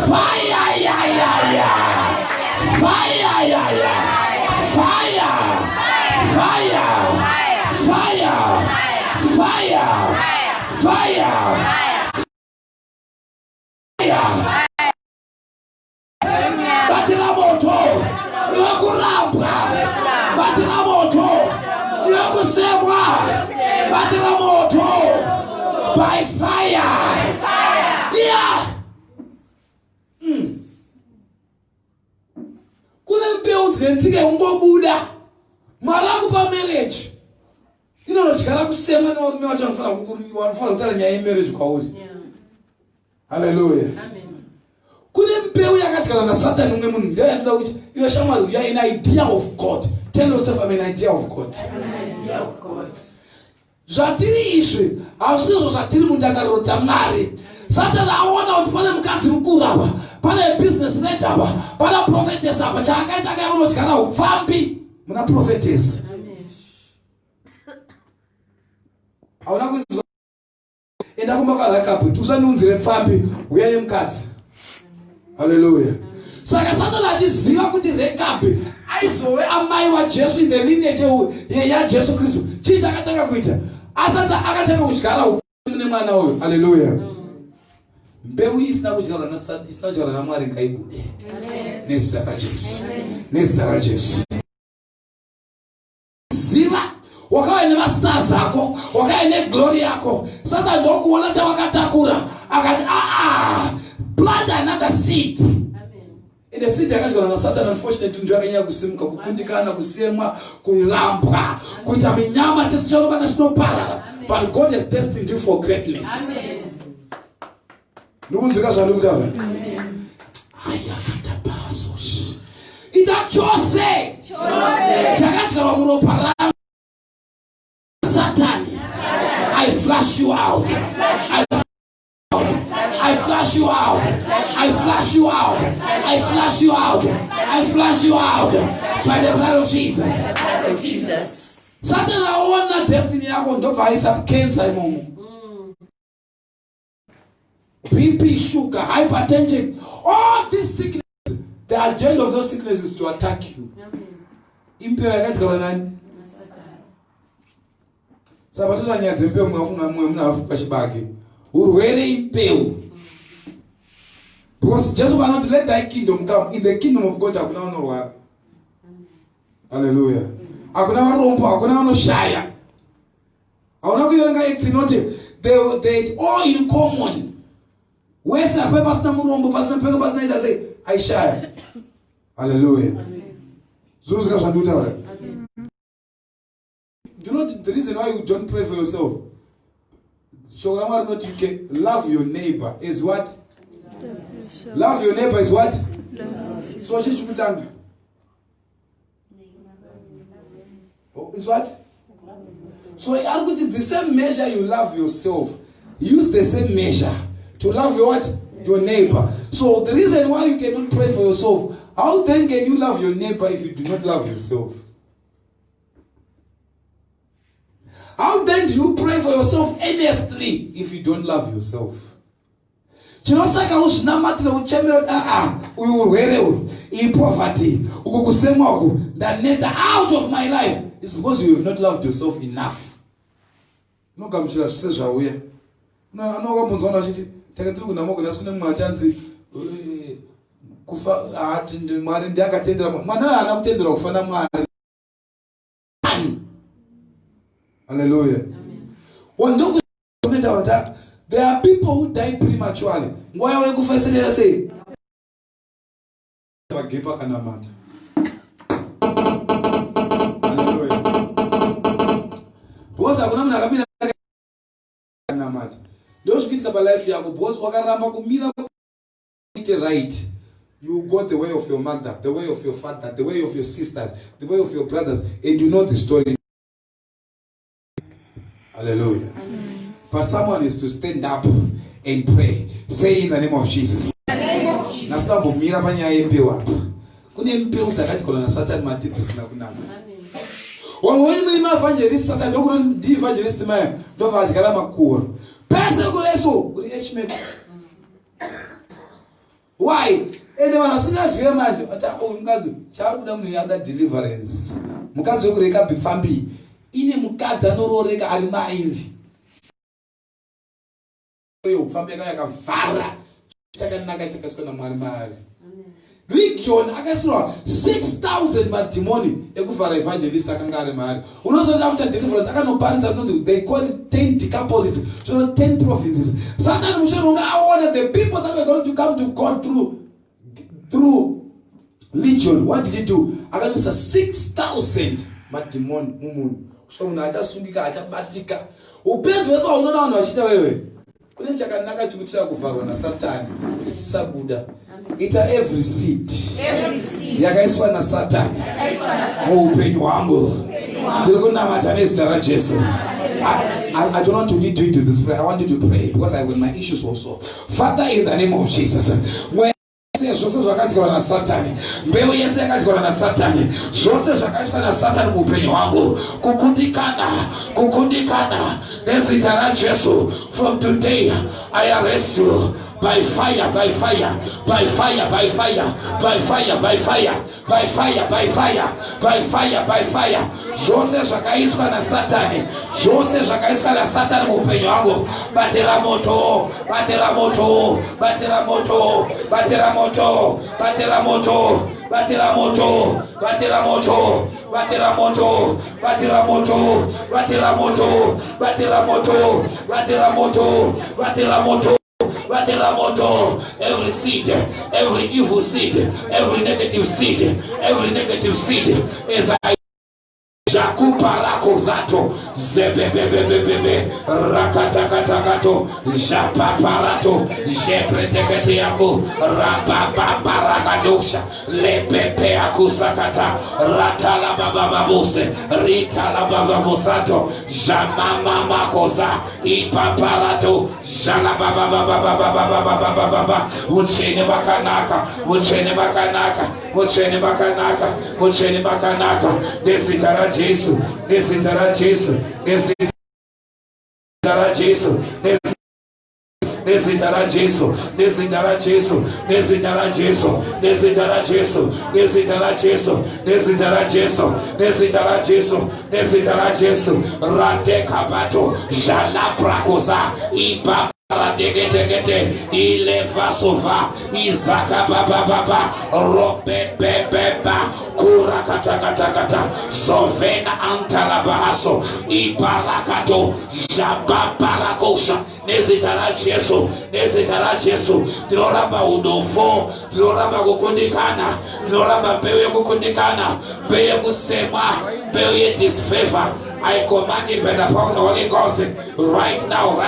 fire ya ya ya. Fire, yeah, yeah. Fire, fire, fire, fire. Fire. Batira moto. Yokuramba. Batira moto. Yokusemwa. Batira moto. By fire. Yeah. Kule mpeu dzenzike ungobuda. Malaku pa marriage. Chikala kusema na urume wacho wanafuna kutala nyaya marriage kwa uli. Hallelujah. Amen. Kule mpeu yakatikala na Satan umwe mungu. Ndaya ndula uchi. You are an idea of God. Tell yourself I'm an idea of God. I'm an idea of God. Zatiri ishe. Awusizo zatiri mundakarota mari. Satan aona uti pale mkati mkuu hapa. Pale business leader hapa. Pale prophetess hapa. Chakaita kaya uno chikana ufambi. Muna prophetess. Auna kuzizo. Enda kumbaka rakapu. Tusani unzire mfambi. Uyani mkati. Hallelujah. Saka Satan achiziva kuti rekapi. Aizowe amai wa Jesu in the lineage ya Jesu Kristu. Chicha akataka kuita. Asata akataka kuchikara ufambi mwana huyo. Hallelujah. Mbeu isina kuchikara na Satan. Isina kuchikara na mwari kaibude. Nesitara Jesu. Nesitara Jesu. Ziva. Wakawa ene master zako, wakawa ene glory yako. Sasa ndo kuona cha wakatakura. Plant another seed. Amen. Ine seed yakachikana na Satan unfortunately ndio yakanya kusimuka kukundikana kusemwa kulambwa kuita minyama chesi chalo bana chinopara. But God has destined you for greatness. Amen. Nukunzika zvanu kutava. Amen. Ayakatapasosh. Ita chose. Chakachikana munopara. Satan, I flash you out. I flash you out. I flash you out. I flash you out. I flash you out. By the blood of Jesus. The blood of Jesus. Satan, I want that destiny. I want to fight some cancer. BP, sugar, hypertension, all these sicknesses. The agenda of those sicknesses is to attack you. Sabatula nyanze mpeu mwafunga mwafuka shibaki. Urwele impeu. Because Jesus will not let thy kingdom come. In the kingdom of God, hakuna ono rwara. Hallelujah. Hakuna warompo, hakuna ono shaya. Hakuna kuyonanga exinote. They all in common. Wesa pe pasna murombo, pasna pego pasna ita say, I shaya. Hallelujah. Zuzika shanduta wale. Do you know the reason why you don't pray for yourself? You can love your neighbor is what? Love your neighbor is what? So she should be done. Oh, is what? So the same measure you love yourself, use the same measure to love your what? Your neighbor. So the reason why you cannot pray for yourself, how then can you love your neighbor if you do not love yourself? How then do you pray for yourself earnestly if you don't love yourself? Chinosaka ushinamatira uchemera uyurwere poverty ukukusemwa ndaneta out of my life. It's because you have not loved yourself enough. No kamchira sezva uya. No anokamuzona chiti takatiri kunamoko nasune mwatanzi kufa mwari ndiakatendera mwana ana kutendera kufana mwari. Hallelujah. Amen. There are people who die prematurely. Why are you first say? Hallelujah. Because I don't know. Those kids have a life. Right. You go the way of your mother, the way of your father, the way of your sisters, the way of your brothers, and you know the story. Hallelujah. Amen. But someone is to stand up and pray. Say in the name of Jesus. In the name of Jesus. Nasta bumira panya impeu hapa. Kuni impeu takati kola na Satan matiti sina kunama. Wawoni mimi evangelist Satan ndokuna ndi evangelist maya ndo vajikala makuru. Pesa kuleso kuli HMB. Why? Ene wana singa ziwe manje ata mkazi chakuda muni yada deliverance. Mkazi yokureka bifambi. Ine mukadzi anororeka ari mairi. ufambeka yakavhara chakanaka chakaiswa naMwari. Legion akasura 6,000 mademoni ekuvhara evangelist akanga ari mari. Unozoti after deliverance akanoparidza kunoti they call it 10 decapolis, so 10 provinces. Satan mushoronga aona the people that were going to come to God through Legion. What did he do? Akamisa 6,000 mademoni mumunhu. Kushomunhu achasungika achabatika. Upenzi wese unoona vanhu vachita wewe. Kune chakanaka chekuti chakuvharwa naSatani kuti chisabuda. Ita every seed yakaiswa naSatani muupenyu hwangu ndiri kunamata nezita raJesu. I don't want to lead you to this prayer. I want you to pray because I have my issues also. Father, in the name of Jesus, zvose zvakatywa naSatani, mbeu yese yakatywa naSatani, zvose zvakaitwa naSatani muupenyu hwangu, kukundikana nezita raJesu, from today I arrest you by fire, by fire, by fire, by fire, by fire, by fire, by fire, by fire, by fire, by fire. Zvose zvakaiswa naSatani, zvose zvakaiswa naSatani muupenyu hwangu, batira moto, batira moto, batira moto, batira moto, batira moto, batira moto, batira moto, batira moto, batira moto, batira moto, batira moto, batira moto, batira moto. Every seed, every evil seed, every negative seed as I Jakuparako zato zebebebebebe rakatakatakato japaparato jepretekete yako rabababarakadosha lepepe akusakata ratala babababose ritala bababosato jamama makosa ipaparato jala babababababababababa uchene bakanaka desitara Jesus, desitara Jesus, desitara Jesus, desitara Jesus, desitara Jesus, desitara Jesus, desitara Jesus, desitara Jesus, desitara Jesus, desitara Jesus, desitara Jesus, rate kabato, jala prakosa, ipa Rategete ile vasova izaka baba robe bebeba kura kata sovena antala bahaso ibarakato jababarakosha nezitara Jesu tiloramba udofo tiloramba kukundikana tiloramba pewe kukundikana pewe kusema pewe disfavor. I command it by the power of the Holy Ghost right now.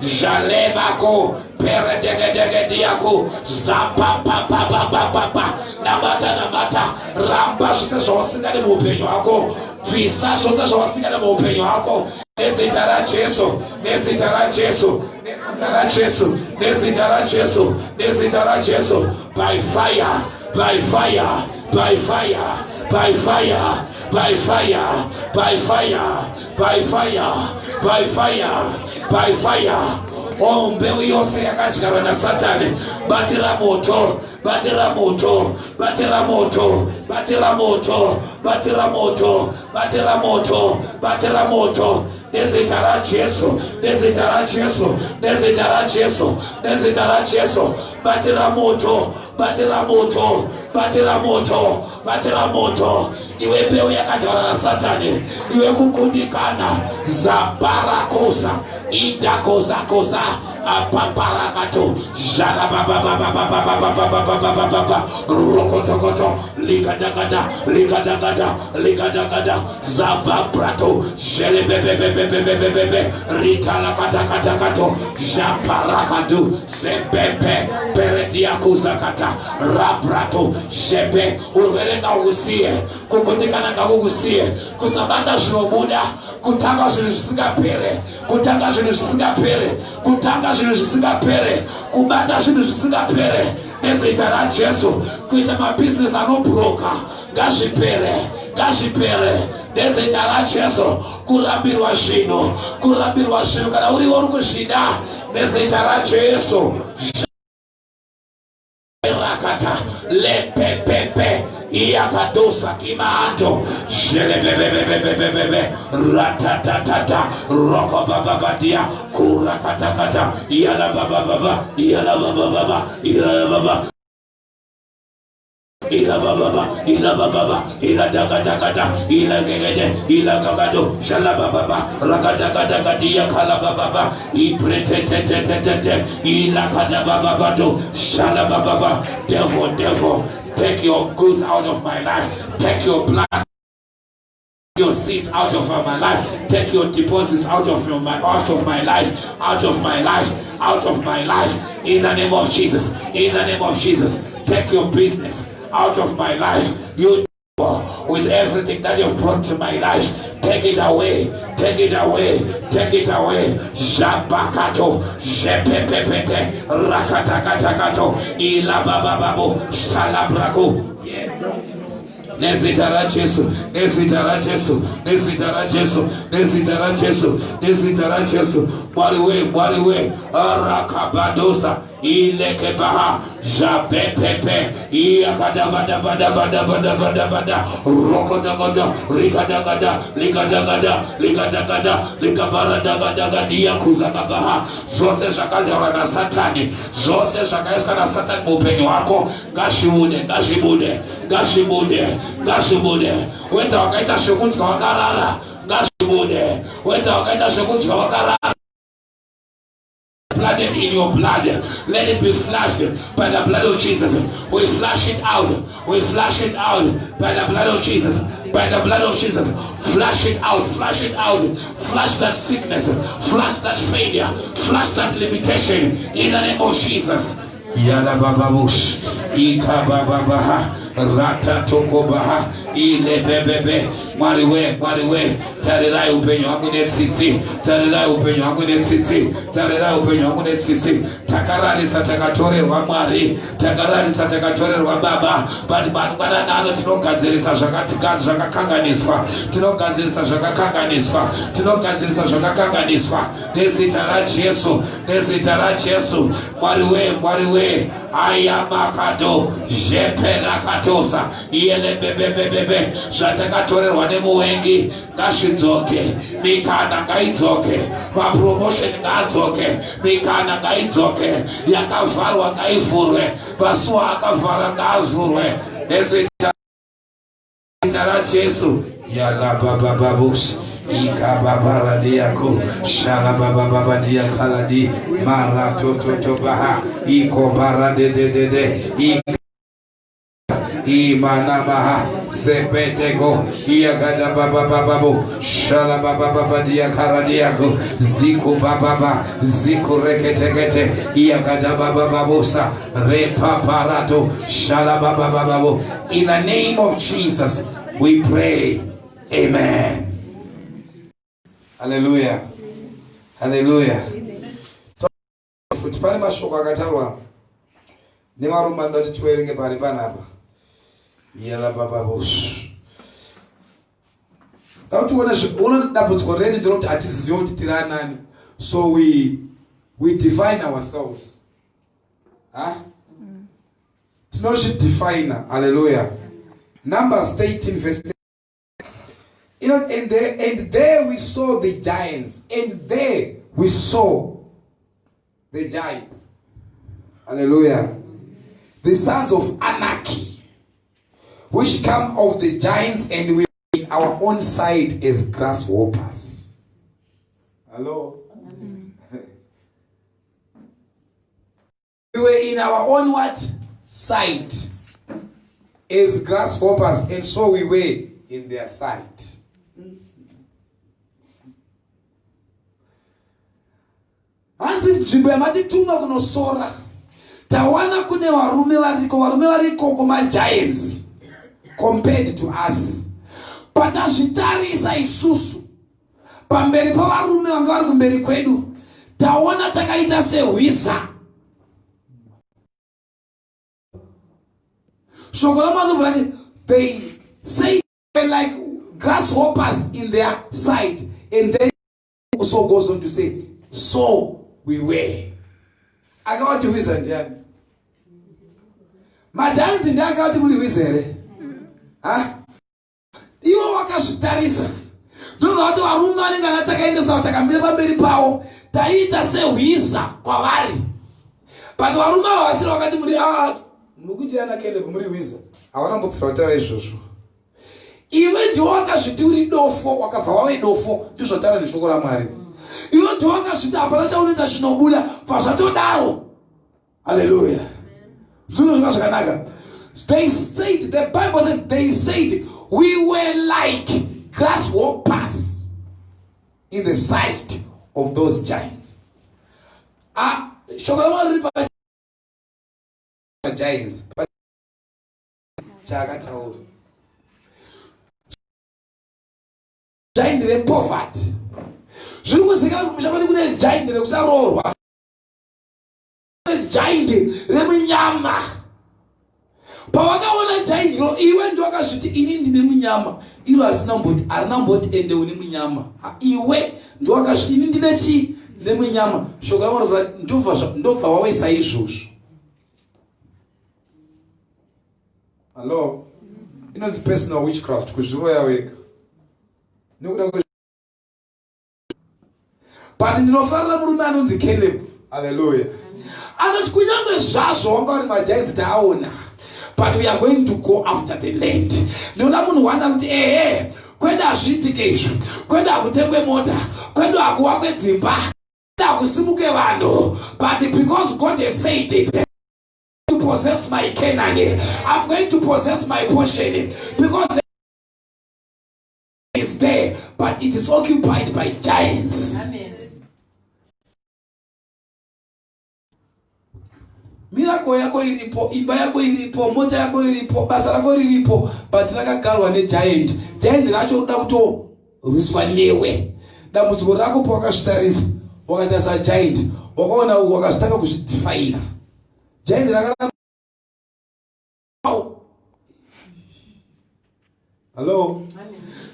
Jalemako peredegediako zapapapapapapa namata ramba zvose zvawasingane muupenyu hwako bvisa zvose zvawasingane muupenyu hwako nezita raJesu by fire by fire by fire by fire by fire by fire by fire by fire by fire. Oh, mbeu yose yakadyarwa naSatani, batira moto, batira moto, batira moto, batira moto, batira moto, batira moto, batira moto. Nezita raJesu, nezita raJesu, nezita raJesu, nezita raJesu. Batira moto, batira moto, batira moto, batira moto. Iwe mbeu yakadyarwa naSatani, iwe kukundikana zabarakosa idakoza apaparakato jala baba rokotokoto ligadagada zababrato jele bebe ritala katakatakato japarakadu zepepe perediakuza kata rabrato jepe uverenga ugusie kukundikana ngakugusie kusabata zvinobuda kutanga zvinhu zvisingapere kutanga zvinhu zvisingapere kutanga zvinhu zvisingapere kubata zvinhu zvisingapere nezita raJesu kuita mabusiness anobroka ngazvipere nezita raJesu kurambirwa zvino kana uriwo uri kuzvida nezita raJesu rakata lepepepe Iakadosa kimanto. Jelebebebebebebebe. Ratatatata. Rokobababadia. Kurakatakata. Iyalabababa. Iyalabababa. Iyalababa. Ila baba, ila baba, ila daga daga da, ila gegede, ila gagado, shala baba, ragada gada gadia kala baba, ipretetetetetete, ila gada baba do, shala baba. Devil, take your goods out of my life, take your blood. Your seeds out of my life, take your deposits out of my life, in the name of Jesus, take your business out of my life, you with everything that you've brought to my life, take it away, Jabakato, Jepepepete, Rakatakatakato, Ilabababo, Salabrako. Nezitara Jesu. Mwariwe, Arakabadosa, Ilekebaha, Jabepepe, Iakadabada, Rokodagada, Likadagada, Likabaradagadadia Kuzagabaha, Zose Shakaza na Satani, Zose Shakaza na Satani mupenyo wako, Gashibude, wenda wakaita shukunchi kwa wakarara, Gashibude, wenda wakaita shukunchi kwa wakarara. Flooded in your blood, let it be flushed by the blood of Jesus. We flush it out by the blood of Jesus. Flush it out. Flush that sickness, flush that failure, flush that limitation in the name of Jesus. Yala bababush, Ika bababaha, Rata tokobaha, Ile bebebe, Mariwe, Tarirai upenyo wangu Takarari satakatore wa Mari, Takarari satakatore wa Baba, but nano tinokanzirisa zvakakanganiswa, nezita Jesu, Mariwe, Ayamakado, Jeperakatosa, Iele bebebebebe, Shatakatorerwa nemuwengi, ngashidzoke, mikana ngaidzoke, mapromotion ngadzoke, mikana ngaidzoke, yakavharwa ngaivhurwe, masuwa akavhara ngaavhurwe, nezita Jesu, Yalabababush. Ika babara diako, shala baba diakaladi, mara toto baha, iko bara de, imana maha, sepetego, iagada babu, shala baba diakaladiako, ziku baba, ziku rekete, iagada babusa, repa parato, shala babu. In the name of Jesus, we pray. Amen. Hallelujah. Futhi pale mashoko akatarwa nemaruma ndati tiwerenge pari panapa. Yala baba bush. Dauti una dambudziko reni ndinoti hatizivi kuti tiri anani. So we define ourselves. Tinozvidefine. Hallelujah. Numbers 13 verse 10. And there we saw the giants. Hallelujah. The sons of Anarchy, which come of the giants, and we were in our own sight as grasshoppers. Hello? We were in our own what? Sight. As grasshoppers, and so we were in their sight. Hanzi nzvimbo yamatitumwa kunosora tawana kune varume variko kuma giants compared to us, but azvitarisa isusu pamberi pavarume vanga vari kumberi kwedu taona takaita sehwiza. Shoko ramanobva rati they say like grasshoppers in their sight, and then also goes on to say so we were. Akawati hwiza ndiani? Magiants ndiakawati muri hwiza here? Iwo wakazvitarisa. Ndobva kuti varume vanenge vanatakaendesa takamira pamberi pavo taita sehwiza kwavari. But varume ava vasiri vakati mukuti ana Caleb muri hwiza. Havana mbopfira kutaura izvozvo. Iwe ndiwo wakazviti uri dofo, wakabva wave dofo, ndizvotaura neshoko raMwari. Iwe ndiwo wakazviti hapana chaunoita zvinobuda, pazvatodaro. Hallelujah. Zvinhu zvakanaka. They said, the Bible says, they said, we were like grasshoppers in the sight of those giants. Shoko raMwari ripa giants. Chakataura. Giant repoverty. Zviri kuzikana kumushavani kune giant rekusarorwa. Giant remunyama. Pawakaona giant iwe ndo wakazviti ini ndine munyama. Iro arina mboti ende une munyama. Iwe ndo wakazviti ini ndine chi? Ndine munyama. Shoko raMwari ndobva wawaisa izvozvo. Hello? Inonzi personal witchcraft kuzviroya wega. But ndinofarira murume anonzi Caleb. Hallelujah. Anoti kunyange zvazvo wanga uri magiants taona, but we are going to go after the land. Ndinoda munhu wanda kuti kwenda hazviitike izvo, kwenda hakutengwe mota, kwenda hakuwakwe dzimba, kwenda hakusimuke vanhu, but because God has said it, to possess my Canaan, I'm going to possess my portion, because is there, but it is occupied by giants. Amen. Miracle yako iripo, imba yako iripo, mota yako iripo, basa rako riripo, but rakagarwa negiant. Giant racho ruda kutorwiswa newe. Dambudziko rako pawakazvitarisa, wakatarisa giant, wakaona wakazvitanga kuzvidefina. Giant rakaramba. Hello?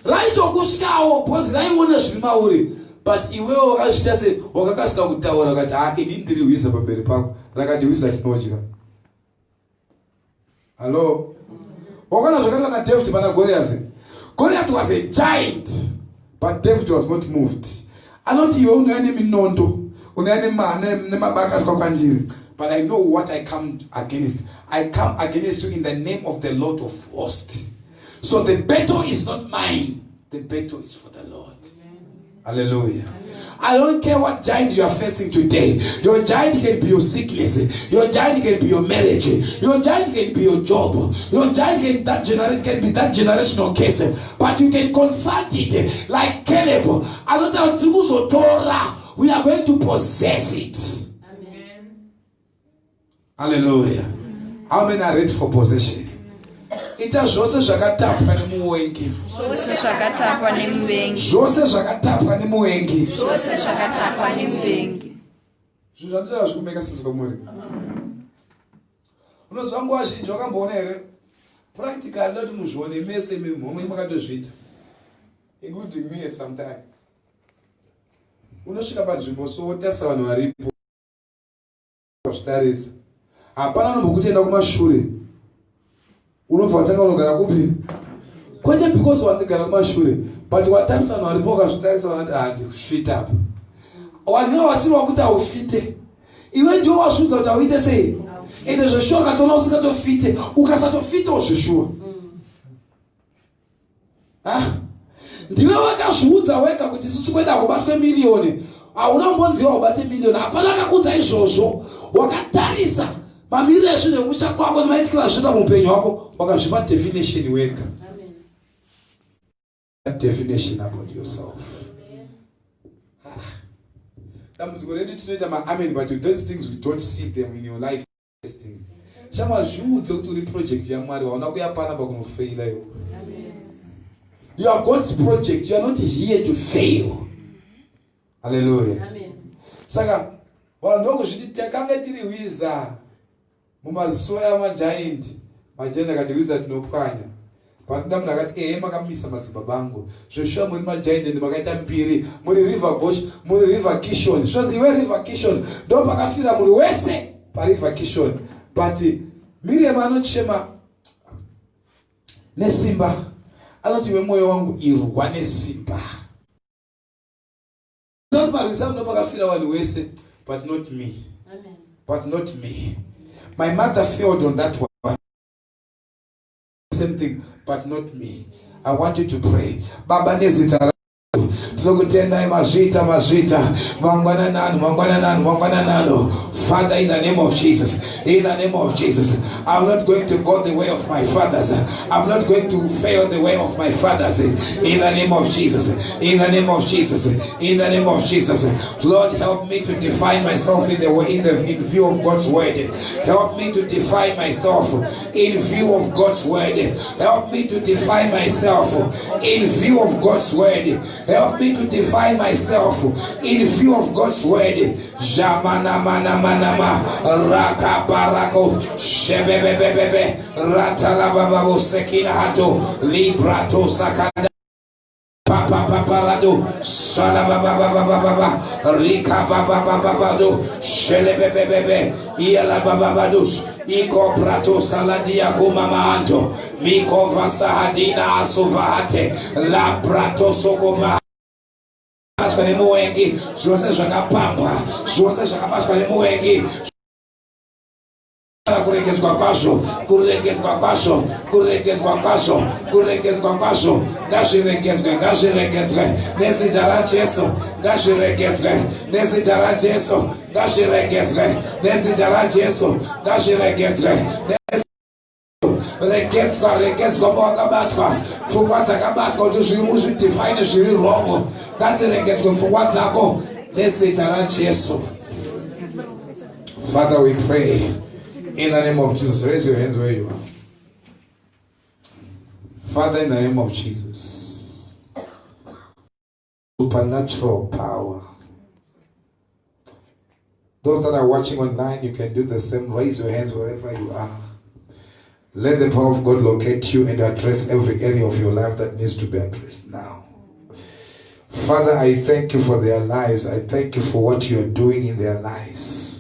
Raito kusvikawo bhozi raiona zviri mauri, but iwewo wakazvita se wakakasika kutaura kuti ini ndiri hwiza pamberi pako, rakati hwiza tinodya. Hello? Wakaona zvakaita na David pana Goliath. Goliath was a giant, but David was not moved. Anoti iwe unoya neminondo, unoya nemabakatwa kwandiri, but I know what I come against. I come against you in the name of the Lord of hosts. So the battle is not mine. The battle is for the Lord. Amen. Hallelujah. Amen. I don't care what giant you are facing today. Your giant can be your sickness. Your giant can be your marriage. Your giant can be your job. Your giant can be that generational case. But you can confront it like Caleb. We are going to possess it. Amen. Hallelujah. How many are ready for possession? Ita zvose zvakatapwa nemuvengi. Zvose zvakatapwa nemuvengi. Zvose zvakatapwa nemuvengi. Zvose zvakatapwa nemuvengi. Zvinhu zvandinotaura zvikumeka sense kwamuri. Unozwa nguva zhinji wakamboona here? Practically ndoti muzvione mese mumhomwe makatozviita. Including me at some time. Unosvika panzvimbo so wotarisa vanhu varipo. Zvitarisa. Hapana nombokutoenda kumashure. Unobva watanga unogara kupi? Kwete because watigara kumashure, but watarisa vanhu varipo ukazvitarisa vanoti ndikusvita apa. Wanhiwa wasiri wakuti haufite. Iwe ndiwo wasvudza kuti hauite sei? Ende zveshuwa ukatoona usingatofite, ukasatofitawo zveshuwa. Ndiwe wakazviudza wega kuti isusu kwenda kubatwe miliyoni. Hauna mbonziwa ubate miliyoni. Hapana akakuudza izvozvo. Wakatarisa mamiriro ezvinhu ekumusha kwako nemaitikira zviita muupenyu hwako, wakazvipa definition wega. That definition about yourself. Dambudziko redu tinoita ma-amen, but those things we don't see them in your life. Shamwa zviudze kuti uri project yaMwari, hauna kuyapana pakunofeila iwe. You are God's project. You are not here to fail. Hallelujah. Amen. Saka vanhu ndokuzviti takanga tiri hwiza mumaziso yamagiant. Magiant akati hwiza tinopwanya. Panoda munhu akati makamisa madzibaba angu. Zveshuwa muri magiant ende makaita mbiri. Muri River Bosch, muri River Kishon. Zvozi iwe River Kishon ndo pakafira munhu wese paRiver Kishon. But Miriam anochema nesimba. Anoti we moyo wangu irwa nesimba. Don't worry, some no feel one way, but not me. Amen. But not me. My mother failed on that one. Same thing, but not me. I want you to pray. Baba nezita. Tulokutenda mazita mangwana nano. Father, in the name of Jesus, in the name of Jesus, I'm not going to go the way of my fathers. I'm not going to fail the way of my fathers. In the name of Jesus, in the name of Jesus, in the name of Jesus, Lord, help me to define myself in view of God's word. Help me to define myself in view of God's word. Help me to define myself in view of God's word. Help me to define myself in view of God's word. Jamana manama raka barako shebebebebe ratalababo sekina hato librato sakada papa paparado salabababababa rika babababado shelebebebebe iala bababadus iko prato saladia kumamaanto miko vasahadina asuvahate la prato sokoma Ashkane muwengi, jose shakapamba, jose shakapashkane muwengi. Kuregezwa kwasho, gashiregetre, nezidaracheso, regezwa wakabatwa, fukwata kabatwa, ujushi define shiri wrong. Father, we pray in the name of Jesus. Raise your hands where you are. Father, in the name of Jesus, supernatural power. Those that are watching online, you can do the same. Raise your hands wherever you are. Let the power of God locate you and address every area of your life that needs to be addressed now. Father, I thank you for their lives. I thank you for what you are doing in their lives.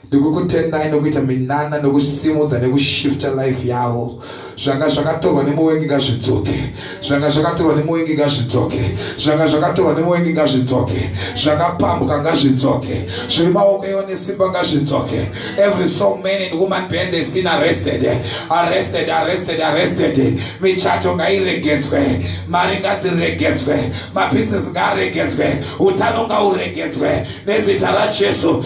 Ndikukutenda inokuita minana nokusimudza nekushifta life yavo. Zvanga zvakatorwa nemuwengi ngazvidzoke. Zvanga zvakatorwa nemuwengi ngazvidzoke. Zvanga zvakatorwa nemuwengi ngazvidzoke. Zvakapambuka ngazvidzoke. Zviri maoko iwo nesimba ngazvidzoke. Every strong man and woman behind the scene arrested. Michato ngairegedzwe. Mari ngadziregedzwe. Mabusiness ngaregedzwe. Utano ngauregedzwe. Nezita raJesu.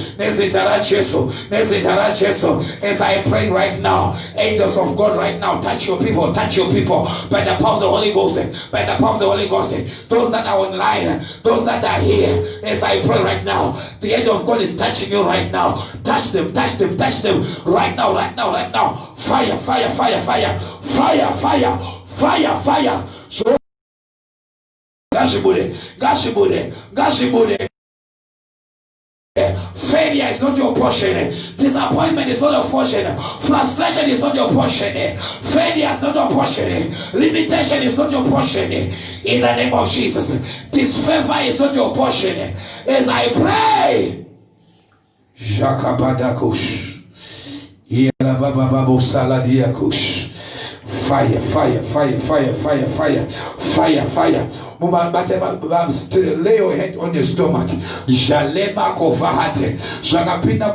As I pray right now, angels of God right now, touch your people by the power of the Holy Ghost, those that are online, those that are here. As I pray right now, the angel of God is touching you right now. Touch them right now. Fire. Gashibude. Failure is not your portion. Disappointment is not your portion. Frustration is not your portion. Failure is not your portion. Limitation is not your portion. In the name of Jesus, disfavor is not your portion. As I pray, Jakabadakush, Yelabababu Saladiakush. Fire. Lay your hand on your stomach. Jalema kovahate. Shagapinda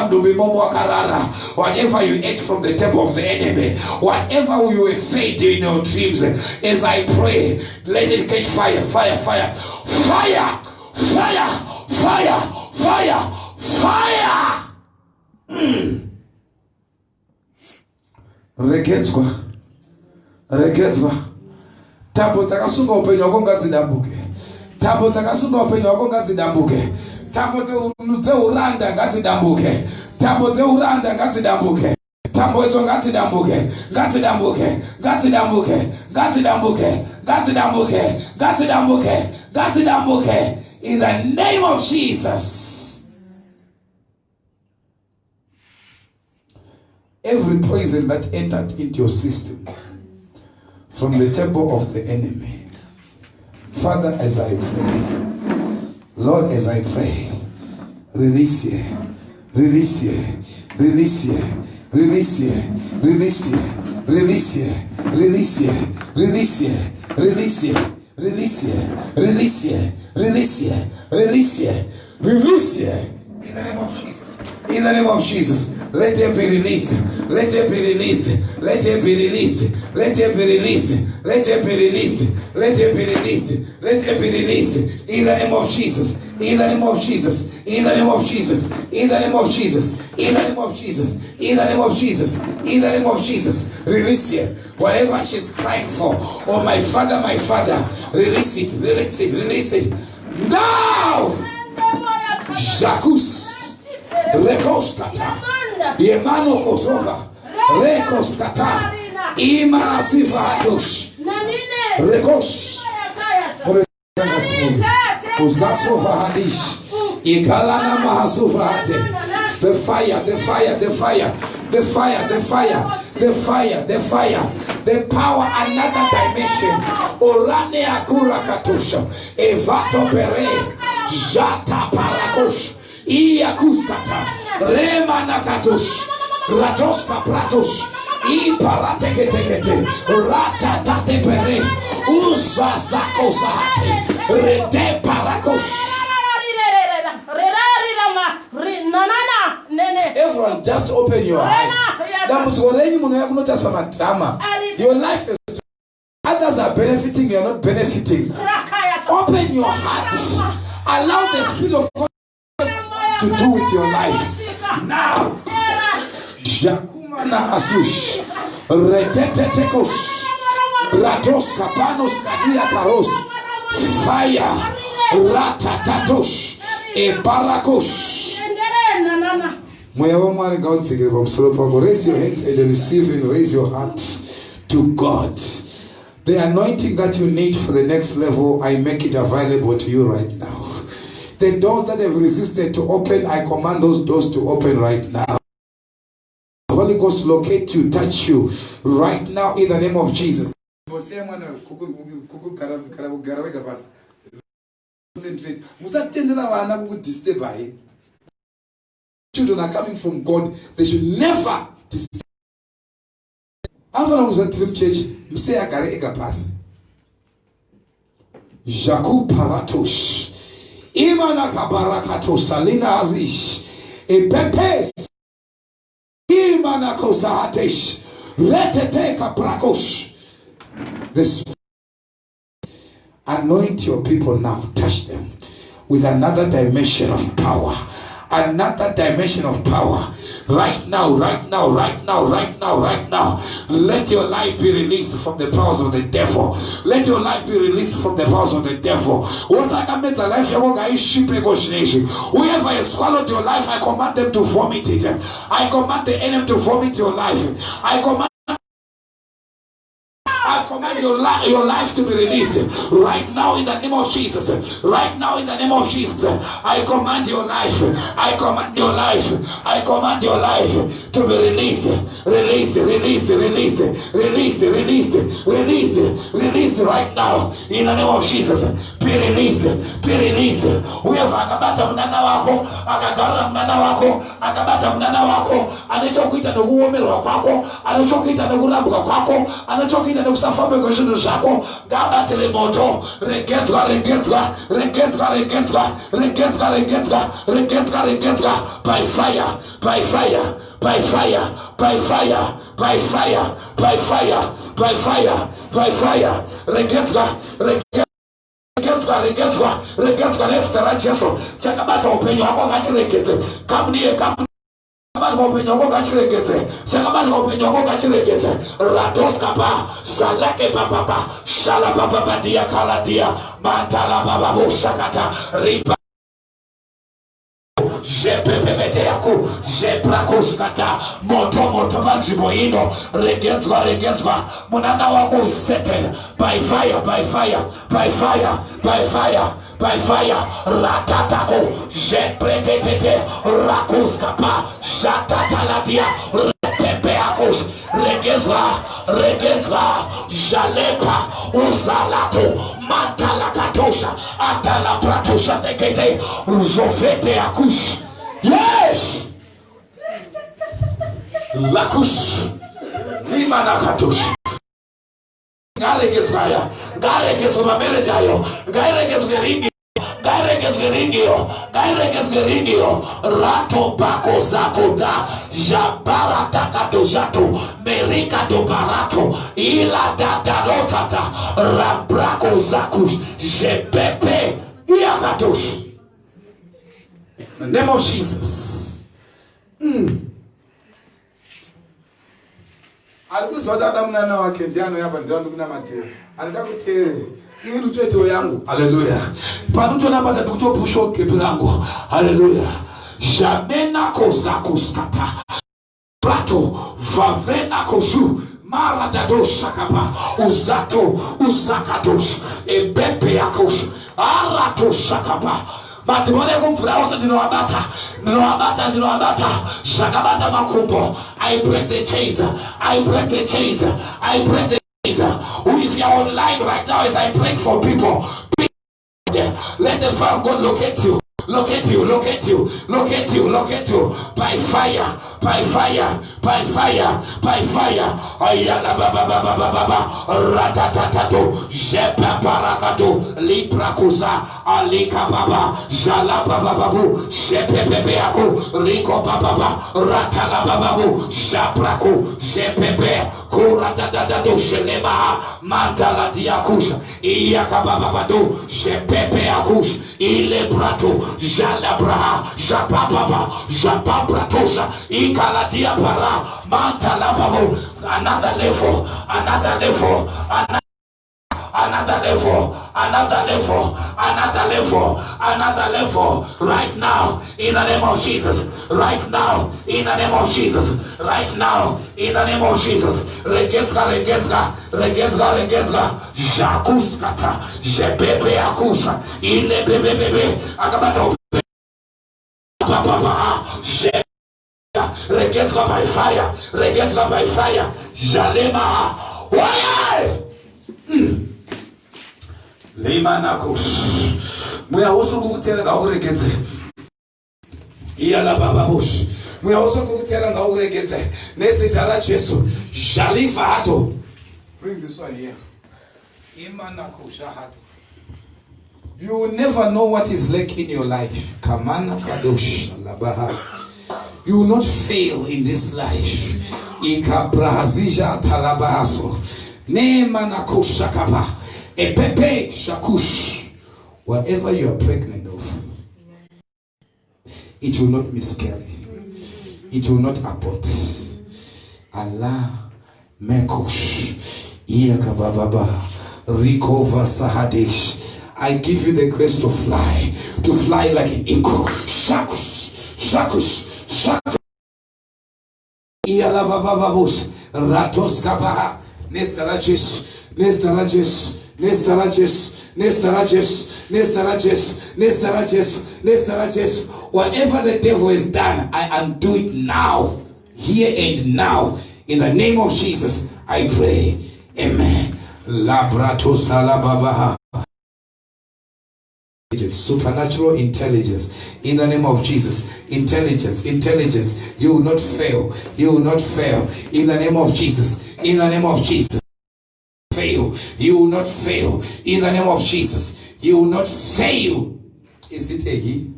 mdumimomo akarara. Whatever you ate from the table of the enemy, whatever you were fed in your dreams, as I pray, let it catch fire. Regedzwa. Tambo dzakasunga upenyu hwako ngadzidambuke. Tambo dzeuranda ngadzidambuke. Tambo idzo ngadzidambuke. In the name of Jesus. Every poison that entered into your system from the table of the enemy, Father, as I pray, Lord, as I pray, release here. Release here. Release here. Release here. Release here. Release here. Release here. Release here. Release here. Release here. Release here. Release here. In the name of Jesus. In the name of Jesus. Let it be released. Let it be released. Let it be released. Let it be released. Let it be released. Let it be released. Let it be released. In the name of Jesus. In the name of Jesus. In the name of Jesus. In the name of Jesus. In the name of Jesus. In the name of Jesus. In the name of Jesus. Release it. Whatever she's crying for. Oh, my Father, my Father. Release it. Release it. Release it. Now. Jacques. Rekoskata. Yemano Kosova. Rekoskata. Ima Sifatos. Rekos. Uzasova Hadish. Ikalana Mahasuvate. The fire, the fire, the fire, the fire, the fire, the fire, the fire, the power, another dimension. Orane Akura Katusha. Evato Pere. Jata Parakosh. Iakuskata. Rema Nakatush. Ratoska Pratos. Iparatekete. Ratatate Pere. Uzazakosahate. Rede Parakosh. Everyone, just open your heart. Your life is. Others are benefiting, you are not benefiting. Open your heart. Allow the Spirit of God to do with your life. Now. Jakumana Asush. Retetetekos. Ratos Kapanos Kadia Karos. Fire. Ratatatos. Ebarakos. Raise your hands and receive and raise your heart to God. The anointing that you need for the next level, I make it available to you right now. The doors that have resisted to open, I command those doors to open right now. The Holy Ghost locate you, touch you right now in the name of Jesus. Children are coming from God. They should never disturb. Church, Jaku Paratosh. Imanaka Barakato Salina Azish. Epepes. Imanako Sahatesh. Letete Kaprakosh. The Spirit. Anoint your people now. Touch them with another dimension of power. Another dimension of power. Right now, right now, right now, right now, right now. Let your life be released from the powers of the devil. Let your life be released from the powers of the devil. Whoever has swallowed your life, I command them to vomit it. I command the enemy to vomit your life. I command your life to be released right now in the name of Jesus. Right now in the name of Jesus. I command your life. I command your life. I command your life to be released. Released, released, released, released, released, released, released right now in the name of Jesus. Be released. Be released. Whoever akabata mnana wako, akagara mnana wako, akabata mnana wako, anachokuita na kuomelwa kwako, anachokuita na kurambwa kwako, anachokuita na kusafaba kwa shida zako, gaba telemoto, regetra, regetra, regetra, regetra, regetra, regetra, regetra, regetra, by fire, by fire, by fire, by fire, by fire, by fire, by fire, by fire, regetra, regetra. Regetra, restara Jesu. Chakabata upenyo wako kachirekete. Kamnie Chakabata upenyo wako kachirekete. Chakabata upenyo wako kachirekete. Ratos kapa, salake papa, shala papa dia kaladia, mantala baba bo shakata, riba. Jepepete yaku, jeprakuskata, moto banjiboino, regetra, munana wako is settled by fire, by fire, by fire, by fire, by fire, ratatako, jepretete, rakuskapa, shatatalatia, retepeakos, regetra, jalepa, uzalato, Matalakatosha, Atalapratusha tekete, Ruzofete akush. Yes! Lakush. Limanakatush. Gare gets fire. Gare gets my marriage. Gare gets Gerindio. Gare gets Gerindio. Gare gets Gerindio. Rato Bako Zakoda. Jabara Takato Jato. Merika do Barato. Ila Dada Lotata. Rabrako Zakush. Jepepe. Iakatosh. In the name of Jesus. Hallelujah. Panucho na bata dukucho pusho kepirango. Hallelujah. Jamena kozakuskata. Prato vavena kosu. Maradado shakapa. Uzato uzakatos. Ebepe yakos. Arato shakapa. Matimone kumfuraosa ndinoabata shakabata makumbo. I break the chains. I break the chains. I break the chains. If you are online right now as I pray for people, let the fire of God locate you. Locate you, locate you, locate you, locate you by fire, by fire, by fire, by fire. Ayala baba baba baba ratatatato jepa parakato liprakuza alika baba jala baba babu jepepe ako riko baba ratala babu japraku jepepe kuratatato shelema mantala diakusha iyaka baba bado jepepe akush ile brato Jalabraha, Japapapa, Japapratosha, Ikaladia para, Mantalababo, another level, another level, another level, another level, another level, another level, right now, in the name of Jesus, right now, in the name of Jesus, right now, in the name of Jesus, Regenska, Jakuskata, Jebebe Akusha, Ile Bebe, Akabato, Papa, Regenska by fire, Regenska by fire, Jalema, why? Limanakush. We are also going to tell our against Yala Bababush. We are also going to tell our against Nesitara Cheso. Shalifa Hato. Bring this one here. Imanakush. You will never know what is lacking in your life. Kamana Kadosh Labaha. You will not fail in this life. Ikabrahazija Tarabahaso. Nemanakushakaba. Epepe shakush. Whatever you are pregnant of, it will not miscarry. It will not abort. Allah mekosh. Iyakababa. Rikova sahadesh. I give you the grace to fly like an eagle. Shakush, shakush, shakush. Iyalabababos. Ratos kabaha. Nestarajes, Nestarajes. Whatever the devil has done, I undo it now, here and now. In the name of Jesus, I pray. Amen. Labrato salababaha. Supernatural intelligence. In the name of Jesus. Intelligence. You will not fail. You will not fail. In the name of Jesus. In the name of Jesus. Fail. You will not fail. In the name of Jesus. You will not fail. Is it a he?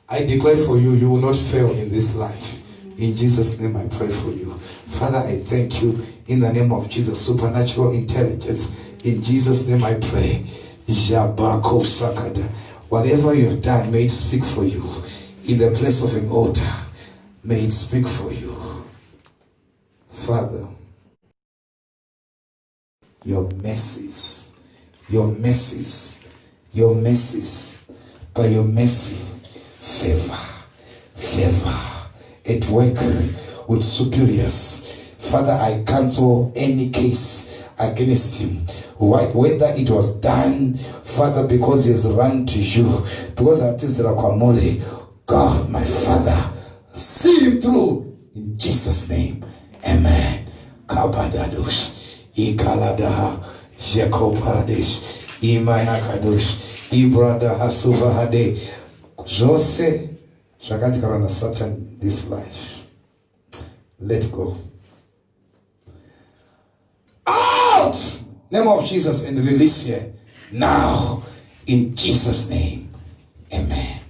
I declare for you, you will not fail in this life. In Jesus' name I pray for you. Father, I thank you in the name of Jesus. Supernatural intelligence. In Jesus' name I pray. Jabakov Sakada. Whatever you have done, may it speak for you. In the place of an altar, may it speak for you. Father, your mercies, by your mercy, favor at work with superiors. Father, I cancel any case against him, whether it was done, Father, because he has run to you, because it is God, my Father, see him through in Jesus' name. Amen. Kabadadosh, Ikaladaha, Jacob Paradesh, Imanakadosh, Ibrada Hasuvahade, Jose Shakati karana Satan this life. Let go. Out! Name of Jesus and release here. Now. In Jesus' name. Amen.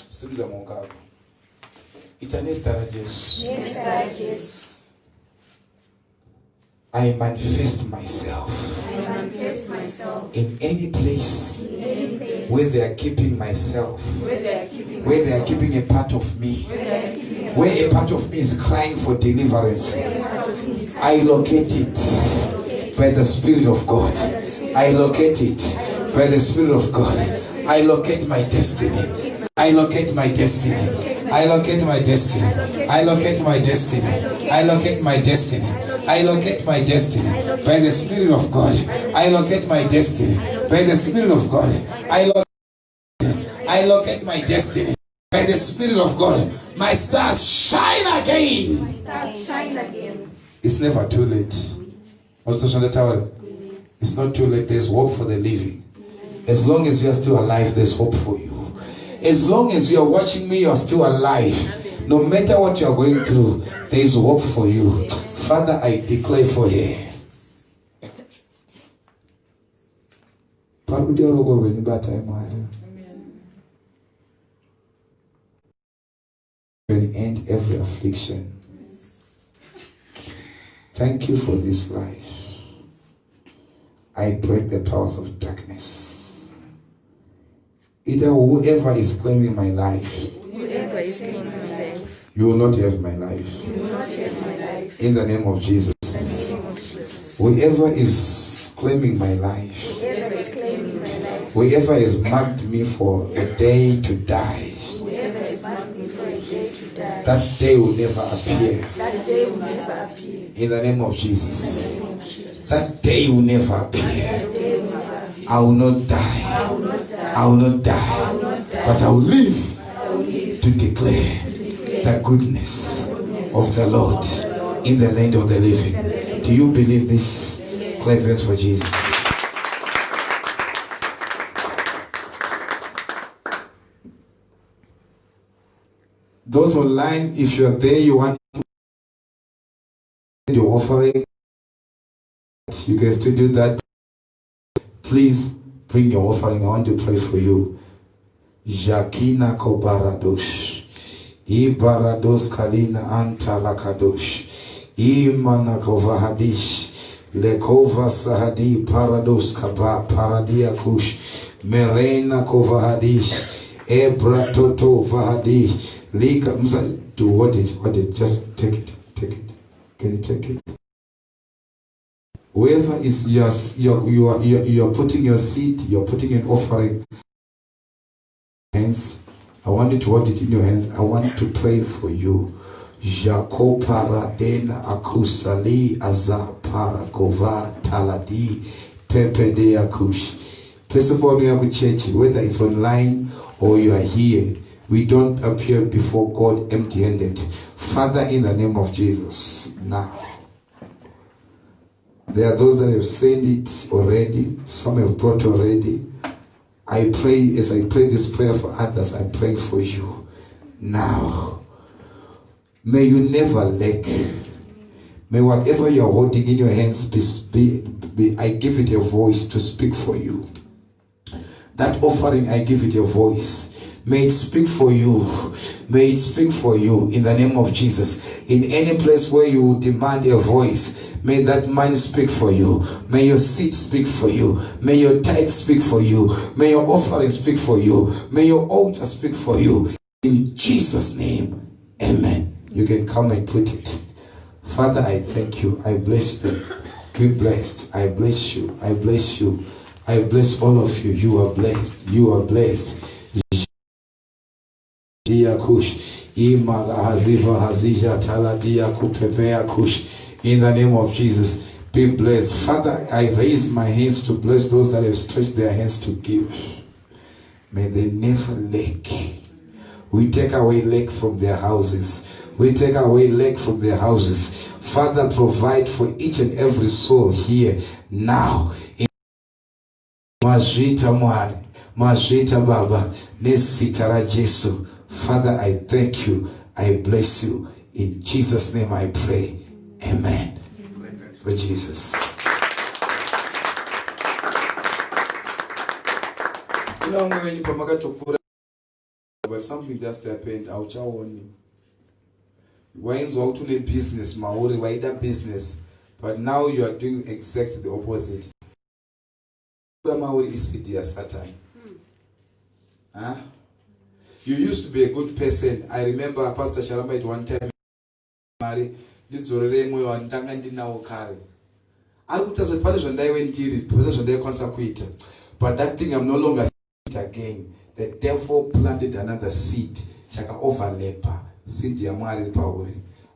Simza Mungu. Itanestara Jesu. I manifest myself in any place where they are keeping myself, where they are keeping a part of me, where a part of me is crying for deliverance. I locate it by the Spirit of God. I locate it by the Spirit of God. I locate my destiny. I locate my destiny. I locate my destiny. I locate my destiny. I locate my destiny. I locate my destiny by the Spirit of God. I locate my destiny by the Spirit of God. I locate my destiny by the Spirit of God. My stars shine again. It's never too late. It's not too late. There's hope for the living. As long as you are still alive, there's hope for you. As long as you are watching me, you are still alive. No matter what you are going through, there is hope for you. Father, I declare for you. When end every affliction. Thank you for this life. I break the powers of darkness. Either whoever is claiming my life, you will not have my life. In the name of Jesus. Whoever is claiming my life, whoever has marked me for a day to die, that day will never appear. In the name of Jesus. That day will never appear. I will not die. I will not die. But I will live to declare the goodness of the Lord in the land of the living. Do you believe this? Clap hands for Jesus. Those online, if you are there, you want to send your offering, you can still do that. Please bring your offering. I want to pray for you. Jakina kobaradosh. Ibarados kalina anta lakadosh. Imana kovahadish. Lekova sahadi parados kaba paradia kush. Merena kovahadish. Ebra toto vahadish. Lika msa. Do what did? Just take it. Can you take it? Whoever is you are putting your seed, you are putting an offering. Hands. I want you to hold it in your hands. I want to pray for you. Jako paradena akusali aza parakova taladi pepe de akush. First of all, we have a church, whether it's online or you are here. We don't appear before God empty-handed. Father, in the name of Jesus, now. There are those that have said it already. Some have brought already. I pray, as I pray this prayer for others, I pray for you. Now, may you never lack. May whatever you are holding in your hands be I give it a voice to speak for you. That offering, I give it a voice. May it speak for you. May it speak for you in the name of Jesus. In any place where you demand a voice, may that money speak for you. May your seed speak for you. May your tithe speak for you. May your offering speak for you. May your altar speak for you. In Jesus' name, amen. You can come and put it. Father, I thank you. I bless them. Be blessed. I bless you. I bless you. I bless all of you. You are blessed. You are blessed. In the name of Jesus, be blessed. Father, I raise my hands to bless those that have stretched their hands to give. May they never lack. We take away lack from their houses. We take away lack from their houses. Father, provide for each and every soul here now. Mazvita Baba, nezita Jesu. Father, I thank you. I bless you. In Jesus' name I pray. Amen. For Jesus. But something just happened. Wines out to business, Maori, wider business. But now you are doing exactly the opposite. Maori is Satan. Huh? You used to be a good person. I remember Pastor Sharamba at one time. But that thing I'm no longer seeing it again. The devil planted another seed. Chaka overlapper.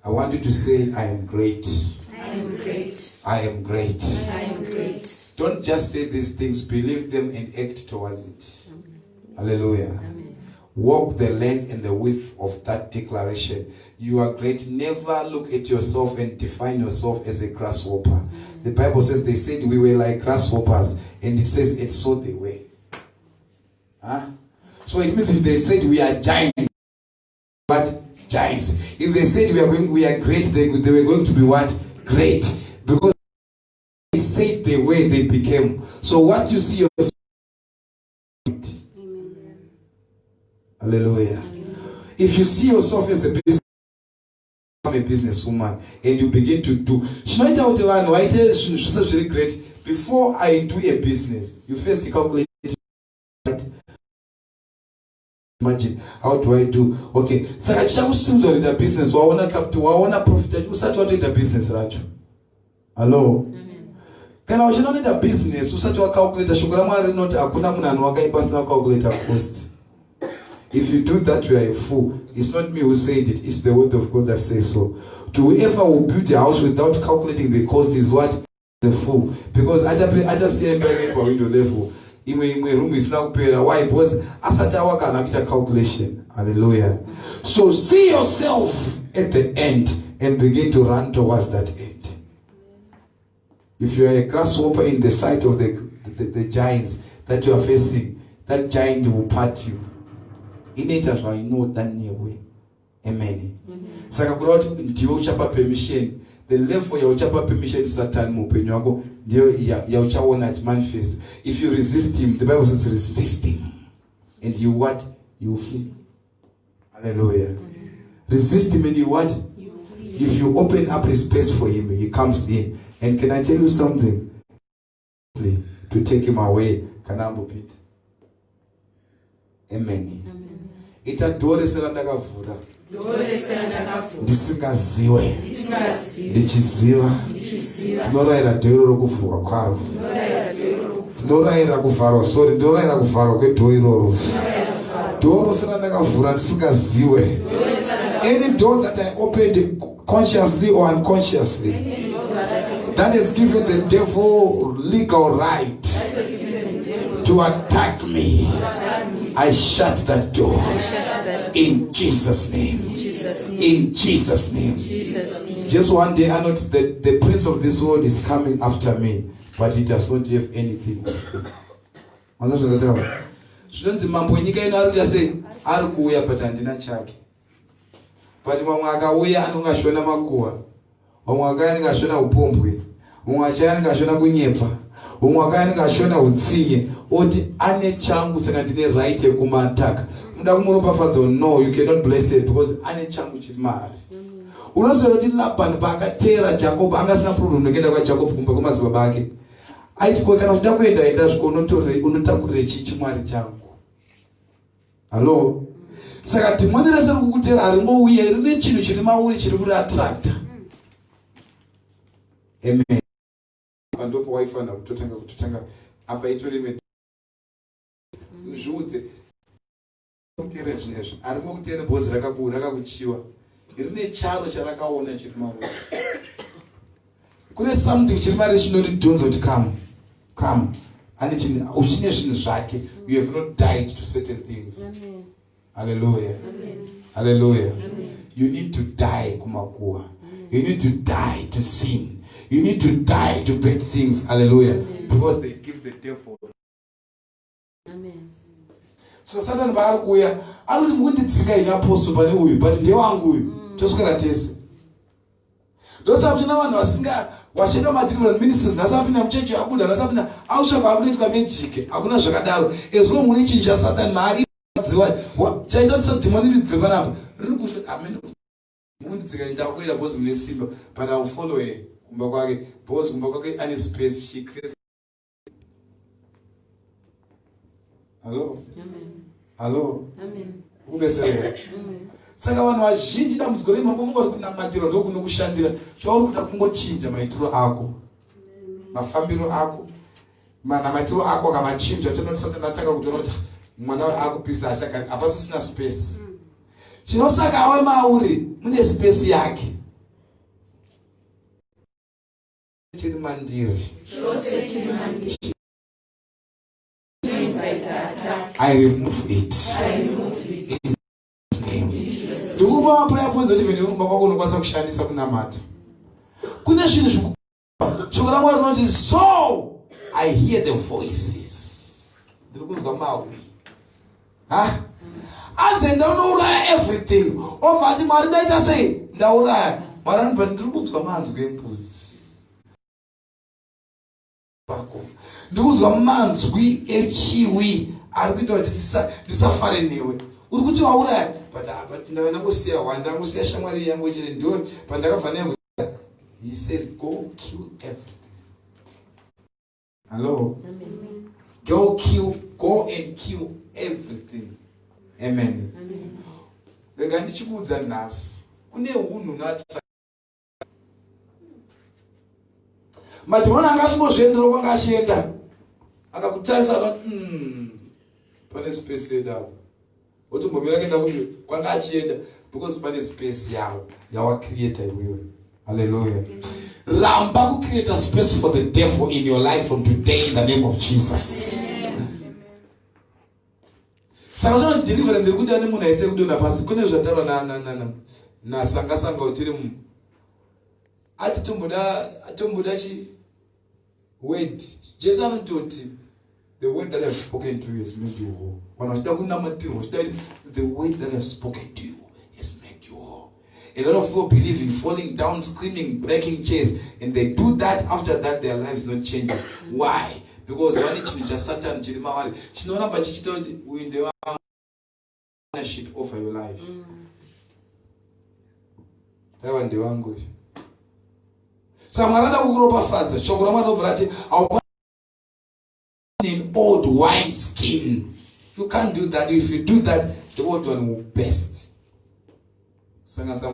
I want you to say, I am great. I am great. I am great. I am great. Don't just say these things, believe them and act towards it. Amen. Hallelujah. Amen. Walk the length and the width of that declaration. You are great. Never look at yourself and define yourself as a grasshopper. Amen. The Bible says they said we were like grasshoppers, and it says and so they were. Huh? So it means if they said we are giants, what? Giants. If they said we are great, they were going to be what? Great. Because they said they were, they became. So what you see yourself. Amen. Hallelujah. Amen. If you see yourself as a businesswoman and you begin to do, great. Before I do a business, you first calculate. Imagine, how do I do? Okay, so I shall in the business. I want to come to, I want to profit. You start to do the business, Raju. Hello. Can I not the business? You start to calculate. Shukrama not akuna muna nwaka personal calculator cost. If you do that, you are a fool. It's not me who said it. It's the word of God that says so. To whoever will build a house without calculating the cost is what? The fool. Because I just see him begging for window level. In my room is now paid. Why? Because asatawa can make a calculation. Hallelujah. So see yourself at the end and begin to run towards that end. If you are a grasshopper in the sight of the giants that you are facing, that giant will part you. In it as I know that near way. Amen. Sakakurot ndio chapa permission. The level ya uchapa permission Satan mupenyo wako ndio ya uchaona manifest. If you resist him, the Bible says resist him, and you what? You flee. Hallelujah. Resist him and you what? You flee. If you open up a space for him, he comes in. And can I tell you something? To take him away, kanambo pita. Amen. Ita dore seranda kavura. Ndisingaziwe ndichiziva tinorayira dhoiro rokuvhurwa kwaro, tinorayira kuvharwa, sorry, ndinorayira kuvharwa kwedhoo iroro. Dhoo serandakavhura ndisingaziwe. Any door that I opened consciously or unconsciously that has given the devil legal right to attack me, I shut that door. In Jesus' name. In Jesus' name. Just one day I noticed that the prince of this world is coming after me, but he does not have anything. Shouldn't the mambo nyika ino ari say ari kuuya but andina chake. But mamwe akauya anongashona makuwa. Mamwe akangashona upombwe. Mamwe akangashona kunyepa. Umwe akangashona utsinye. Oti ane changu saka ndine right yekumataka. Muda kumuropafadza, no, you cannot bless it because ane changu chiri mari. Unozora kuti Labani paakatera Jacob angasina problem nekuenda kwa Jacob kumba kwamadzibaba ake. Aiti kwa kana uchida kuenda enda sviko unotakurire chimwari changu. Hello. Saka dhimoni rese rikukutera haringouya rine chinhu chiri mauri chiri kuri attracta. Amen. Pandopo waifana kutotanga apa itori zviudze kuteera zvinezvo arimo kuteera bhozi rakakuchiwa rine charo charakaona chiri mauri. Kune something chiri mari chinoti donzo kuti come ane uchine zvinhu zvake. You have not died to certain things. Amen. Hallelujah. Amen. Hallelujah. Amen. You need to die kumakuwa. You need to die to sin. You need to die to bad things. Hallelujah. Amen. Because they give the devil. Amen. So Satan paari kuuya ari kuti mukundidzika ine apostle pane uyu but ndiye wangu uyu toswera tese. Ndosaka china vanhu vasinga washenda madeliverance ministries nasapinda muchechi abuda nasapinda aushaka akunoitwa magic hakuna zvakadaro ezvino mune chinhu chaSatan maari dziwa chaita kuti sadhimoni ribve panapa riri kusvika amen mundidzika ndakwera bozi mune simba but I'll follow her kumba kwake bozi kumba kwake ane space she creates. Hello hello ubesere saka vanhu vazhinji dambudziko remavongo vari kunamatira ndokunokushandira zvauri kuda kungochinja maitiro ako mafambiro ako namatiro ako akamachinja tinotisati natanga kutoona kuti mwana akupisa achagara hapasisina space chinosaka awe mauri mune space yake chiri mandiri I remove it. Ndikupa maprayer points kuti vhene kumba kwako unokwanisa kushandisa kunamata. Kune zvinhu shoko raMwari rinoti so I hear the voices. Ndiri kunzwa mawi. Ha? Anze ndaunouraya everything. Ovati Mwari ndaita sei? Ndauraya. Mwari anoti but ndiri kunzwa manzwi embuzi. Ndiri kunzwa manzwi echiwi ari kuita kuti ndisafare newe. Uri kuti wauraya but ndavana kusiya wanda kusiya shamwari yangu chiri ndo pandakabva naye. He says go kill everything. Hello. Amen. Go and kill everything. Amen. Rega ndichikuudza nhasi kune hunhu nati madhimoni anga asingozviendera kwanga achienda akakutarisa akati pane space yedapo otombomira kuenda kuti kwanga achienda because pane space yawo yawacreata iwewe. Hallelujah. Ramba kucreate a space for the devil in your life from today in the name of Jesus. Saka zvino deliverance kuti ane munhu aise kudona pasi kune zvatarwa na sanga utiri ati tomboda chi word Jesu anototi the word that I have spoken to you has made you whole. When I the word that I have spoken to you has made you whole. A lot of people believe in falling down, screaming, breaking chains, and they do that. After that, their lives not changing. Why? Because when it's Satan, we the shit over your life. That one the one good. Samarada ugropa father. Chokorama novrati. In old wine skin. You can't do that. If you do that, the old one will best. Sanga.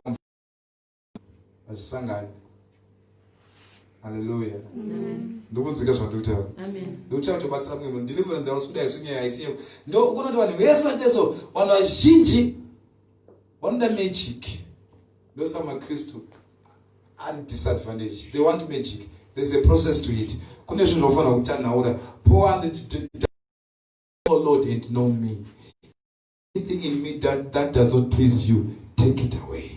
Hallelujah. Amen. Ndokunzika zvandikutaura. Amen. Ndikuti tobatsira mumwe munhu deliverance yawo suda isunya aisiyo. Ndo ukunoti vanhu vese vateso vanhu vazhinji vanoda magic. Ndosa maKristu ari disadvantage. They want magic. There's a process to it. Kune zvinhu zvofanira kutanaura. Pour oh Lord and know me. Anything in me that does not please you, take it away.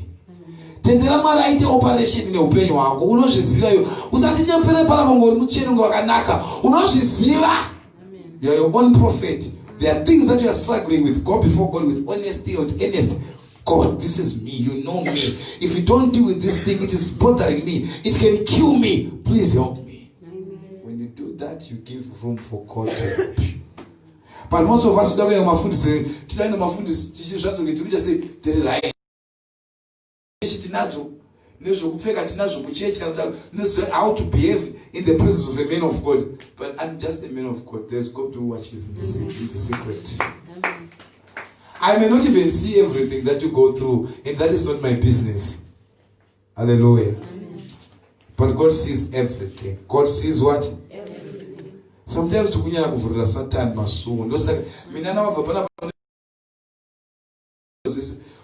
Tendera Mwari aite operation neupenyu hwako unozviziva iyo usati nyapere parapa ngori muchenungo wakanaka unozviziva. You are your own prophet. There are things that you are struggling with. Go before God with honesty, with earnest. God, this is me. You know me. If you don't deal with this thing, it is bothering me. It can kill me. Please help me. Amen. When you do that, you give room for God to help you. But most of us don't know how to behave in the presence of a man of God. But I'm just a man of God. There's God to watch his in the secret. I may not even see everything that you go through, and that is not my business. Hallelujah. Amen. But God sees everything. God sees what? Everything. Sometimes to kunya kuvurira Satan masungu. Ndo saka mina na wabva pana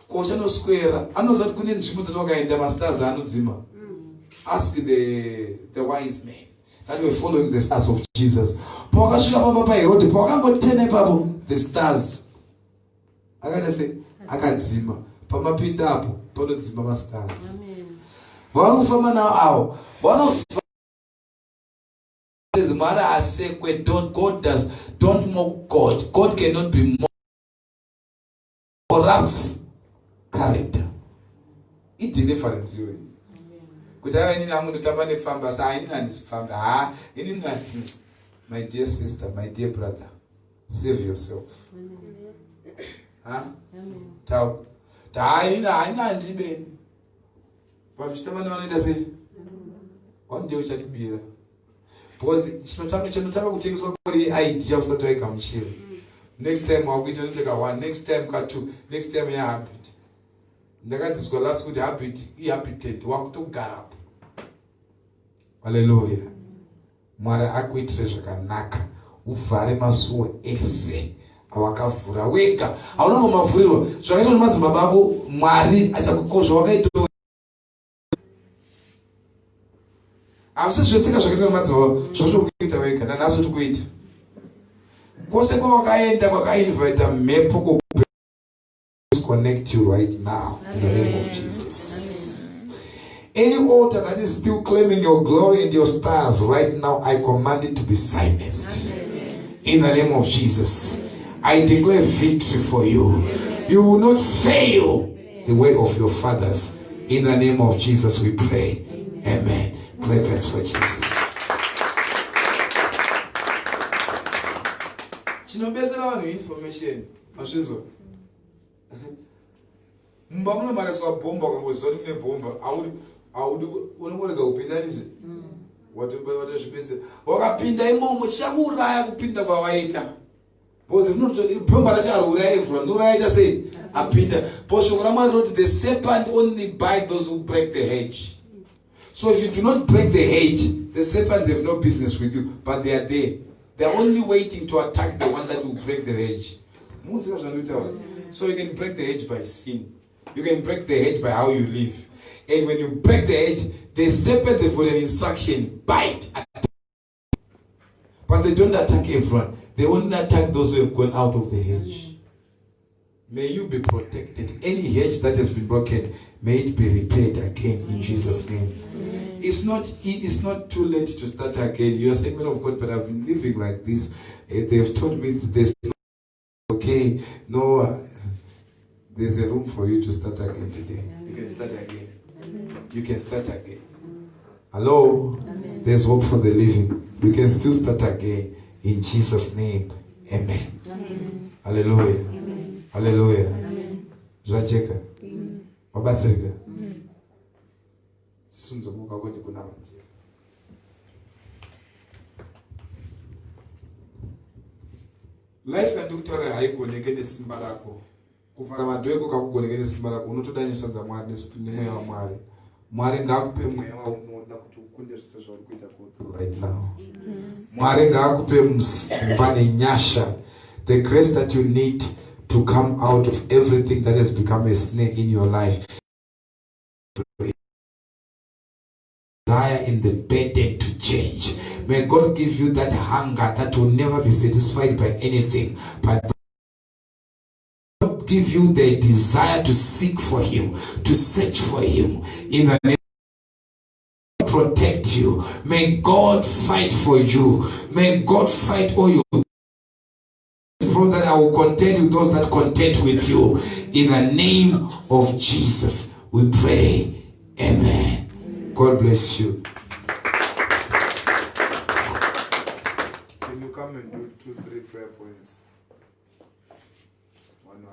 kochano square anozati kune nzvimbo dzatakaenda masters anodzima. Ask the wise men that were following the stars of Jesus. Pakasvika pamba pa Herod pakangotena ipapo the stars akadzima pamapinda apo panodzima mastars. Vanofamba nawo awo vanofamba Mwari asekwe. Don't mock God. God cannot be mocked. corrupts character. It's deliverance. My dear sister, my dear brother, save yourself. Huh? Tau. One day uchatibira. Because chinotaka kutengeswa kuri idea usati waigamuchira. Next time wakuita unoteka 1, next time ka 2, next time ya habit. Ndakadziswa last kuti habit ihabited wakutogara. Hallelujah. Mwari akuitire zvakanaka. Uvhare masuo ese awakavhura wega. Hauna mavhuriro. Zvakaitwa nemadzibaba ako Mwari achakukozva wakaita. Asi zveseka zvakaitwa nemadzibaba zvazvo kuita wega. Nanaso tikuita. Kwose kwawakaenda kwakainvita mhepo ku connect you right now in the name of Jesus. Any altar that is still claiming your glory and your stars right now, I command it to be silenced. In the name of Jesus, I declare victory for you. You will not fail the way of your fathers. In the name of Jesus, we pray. Amen. Clap hands for Jesus. Chinobezera vanhu information. Masvinzo. Mbamuna makaswa bomba kwangozwa kuti mune bomba. Audi unongorega kupindanise. Watozvipedzera. Wakapinda imomo chichakuuraya kupinda kwawaita. Because bomba rachauraya everyone. Ndoraya sei? Apinda. Poshoko raMwari roti the serpent only bite those who break the hedge. So if you do not break the hedge, the serpents have no business with you, but they are there. They are only waiting to attack the one that will break the hedge. So you can break the hedge by sin. You can break the hedge by how you live. And when you break the hedge, the serpent, they follow an instruction, bite, attack. But they don't attack everyone. They only attack those who have gone out of the hedge. May you be protected. Any hedge that has been broken, may it be repaired again in Jesus' name. It's not too late to start again. You are saying, man of God, but I've been living like this. They've told me there's okay. No, there's a room for you to start again today. You can start again. You can start again. Hello? There's hope for the living. You can still start again. In Jesus' name. Amen. Hallelujah. Hallelujah. Rajeka. Wabatsirika. Sunzomuka kuti kuna vanjira. Life yandikutaura haigoneke nesimba rako. Kufara madhoko kakugoneke nesimba rako. Unotodanyisa Mwari nemweya waMwari. Mwari ngaakupe mweya waunoda kuti ukunde zvese zvauri kuita right now. Mwari ngaakupe msimba nenyasha. The grace that you need to come out of everything that has become a snare in your life. Desire in the burden to change. May God give you that hunger that will never be satisfied by anything, but God give you the desire to seek for Him, to search for Him. In the name of God, protect you. May God fight for you. May God fight all your from that I will contend with those that contend with you. In the name of Jesus, we pray. Amen. God bless you. Can you come and do 2-3 prayer points? One,